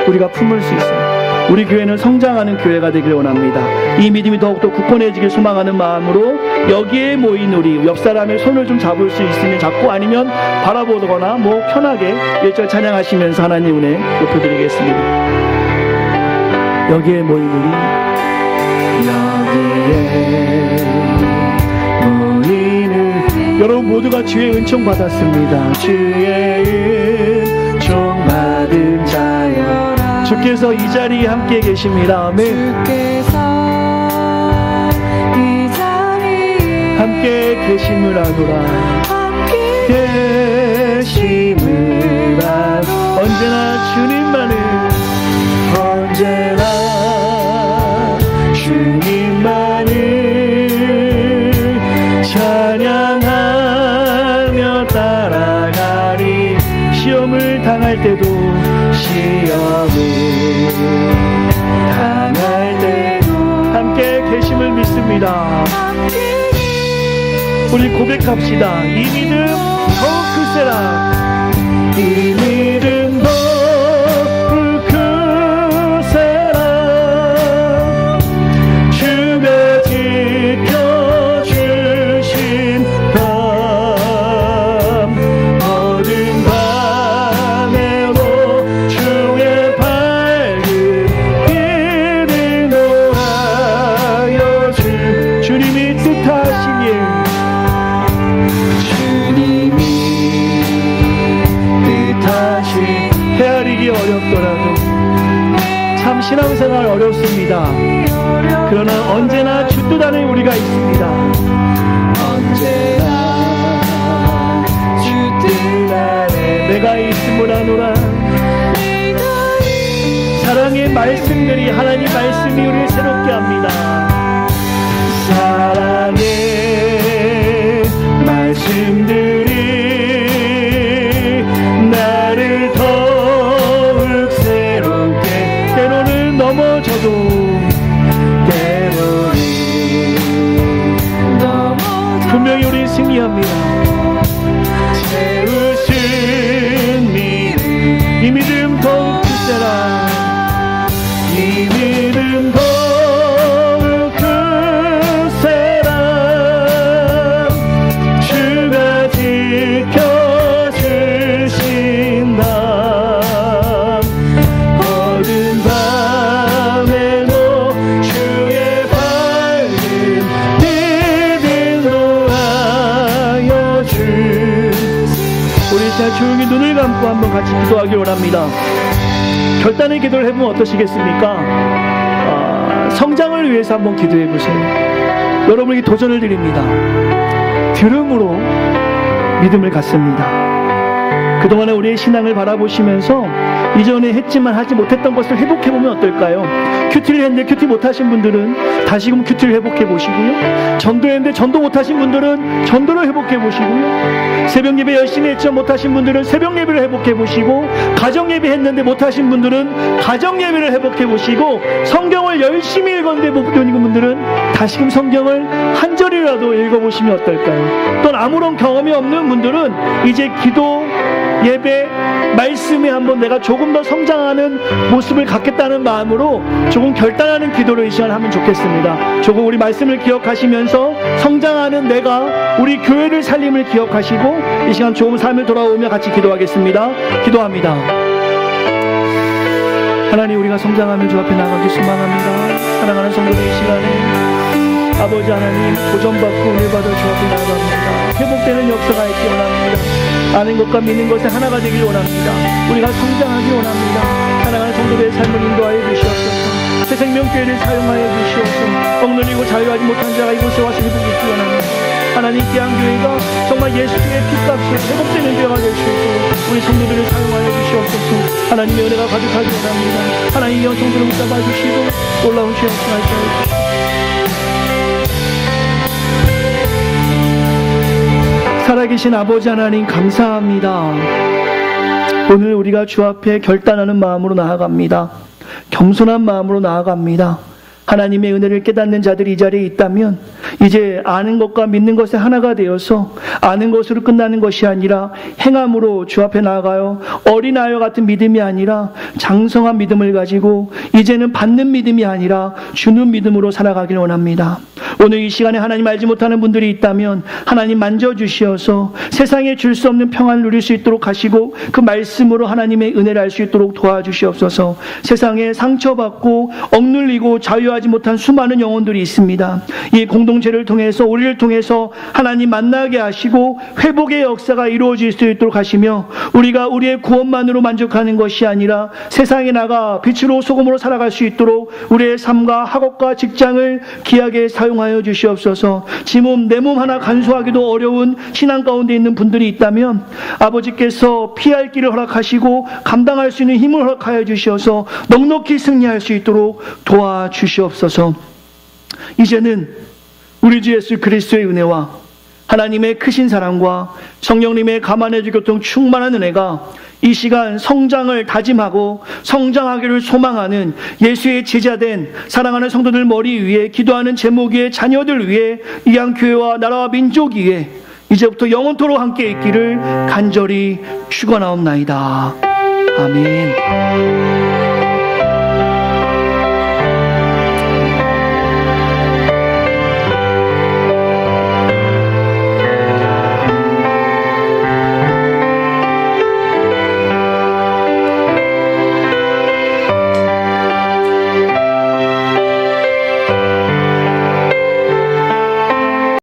Speaker 1: 우리가 품을 수 있어요. 우리 교회는 성장하는 교회가 되길 원합니다. 이 믿음이 더욱더 굳건해지길 소망하는 마음으로 여기에 모인 우리 옆 사람의 손을 좀 잡을 수 있으면 잡고 아니면 바라보거나 편하게 1절 찬양하시면서 하나님 은혜 높여드리겠습니다. 여기에 모인 우리 여기에 모이는 여러분 모두가 주의 은총 받았습니다. 주의 은총 받은 자여 주께서 이 자리에 함께 계십니다. 아멘. 주께서 이 자리에 함께 계심을 아노라. 함께 계심을 아노라. 언제나 주님만을 언제나 주님만을 찬양하며 따라가리. 시험을 당할 때도 시험을 당할 때도 함께 계심을 믿습니다. 우리 고백합시다. 이 믿음 더욱 굳세라. 이 믿음 더욱 굳세라. 주가 지켜주신 밤 어둠 밤에도 주의 밝은 빛을 놓아여 주님이 뜻하신 일 주님이 뜻하신 헤아리기 어렵더라도 참 신앙생활 어렵습니다. 그러나 언제나 주 뜻 안에 우리가 있습니다. 언제나 주 뜻 안에 내가 있음을 아노라. 사랑의 말씀들이 하나님 말씀이 우리를 새롭게 합니다. 사랑의 말씀들이 나를 더욱 새롭게 때로는 넘어져도 때로는 분명히 우리 승리합니다. 세우신 믿음 이 믿음 더욱 굳세라. 이 믿음 더욱 굳세라. 주가 지켜주신다. 어두운 밤에도 주의 밝은 빛으로 하여 주. 우리 자 조용히 눈을 감고 한번 같이 기도하기 원합니다. 결단의 기도를 해보면 어떠시겠습니까? 성장을 위해서 한번 기도해 보세요. 여러분에게 도전을 드립니다. 들음으로 믿음을 갖습니다. 그동안에 우리의 신앙을 바라보시면서 이전에 했지만 하지 못했던 것을 회복해보면 어떨까요? 큐티를 했는데 큐티 못하신 분들은 다시금 큐티를 회복해보시고요. 전도했는데 전도 못하신 분들은 전도를 회복해보시고요. 새벽 예배 열심히 했지만 못하신 분들은 새벽 예배를 회복해보시고, 가정 예배 했는데 못하신 분들은 가정 예배를 회복해보시고, 성경을 열심히 읽었는데 못 읽은 분들은 다시금 성경을 한 절이라도 읽어보시면 어떨까요? 또 아무런 경험이 없는 분들은 이제 기도, 예배, 말씀에 한번 내가 조금 더 성장하는 모습을 갖겠다는 마음으로 조금 결단하는 기도를 이 시간 하면 좋겠습니다. 조금 우리 말씀을 기억하시면서 성장하는 내가, 우리 교회를 살림을 기억하시고 이 시간 좋은 삶을 돌아오며 같이 기도하겠습니다. 기도합니다. 하나님, 우리가 성장하며 주 앞에 나가기 소망합니다. 사랑하는 성도들, 이 시간에 아버지 하나님 도전받고 은혜 받아 주 앞에 나아갑니다. 회복되는 역사가 있기 원합니다. 아는 것과 믿는 것에 하나가 되길 원합니다. 우리가 성장하기 원합니다. 사랑하는 성도들의 삶을 인도하여 주시옵소서. 새 생명교회를 사용하여 주시옵소서. 억눌리고 자유하지 못한 자가 이곳에 와서 회복되기 원합니다. 하나님, 귀한 교회가 정말 예수의 피값이 회복되는 교회가 될 수 있도록 우리 성도들을 사용하여 주시옵소서. 하나님의 은혜가 가득하기 원합니다. 하나님, 이런 성도를 붙잡아 주시고 놀라운 주의 역사를 하여 주시옵소서. 살아계신 아버지 하나님, 감사합니다. 오늘 우리가 주 앞에 결단하는 마음으로 나아갑니다. 겸손한 마음으로 나아갑니다. 하나님의 은혜를 깨닫는 자들이 이 자리에 있다면 이제 아는 것과 믿는 것에 하나가 되어서 아는 것으로 끝나는 것이 아니라 행함으로 주 앞에 나아가요, 어린아이와 같은 믿음이 아니라 장성한 믿음을 가지고 이제는 받는 믿음이 아니라 주는 믿음으로 살아가길 원합니다. 오늘 이 시간에 하나님 알지 못하는 분들이 있다면 하나님 만져주시어서 세상에 줄 수 없는 평안을 누릴 수 있도록 하시고 그 말씀으로 하나님의 은혜를 알 수 있도록 도와주시옵소서. 세상에 상처받고 억눌리고 자유하지 못한 수많은 영혼들이 있습니다. 이 공동체를 통해서, 우리를 통해서 하나님 만나게 하시고 회복의 역사가 이루어질 수 있도록 하시며, 우리가 우리의 구원만으로 만족하는 것이 아니라 세상에 나가 빛으로 소금으로 살아갈 수 있도록 우리의 삶과 학업과 직장을 귀하게 사용하여 주시옵소서. 지 몸, 내 몸 하나 간수하기도 어려운 신앙 가운데 있는 분들이 있다면 아버지께서 피할 길을 허락하시고 감당할 수 있는 힘을 허락하여 주시어서 넉넉히 승리할 수 있도록 도와주시옵소서. 이제는 우리 주 예수 그리스도의 은혜와 하나님의 크신 사랑과 성령님의 감안해주 교통 충만한 은혜가 이 시간 성장을 다짐하고 성장하기를 소망하는 예수의 제자된 사랑하는 성도들 머리 위에, 기도하는 제목 위에, 자녀들 위에, 이양 교회와 나라와 민족 위에 이제부터 영원토록 함께 있기를 간절히 축원하옵나이다. 아멘.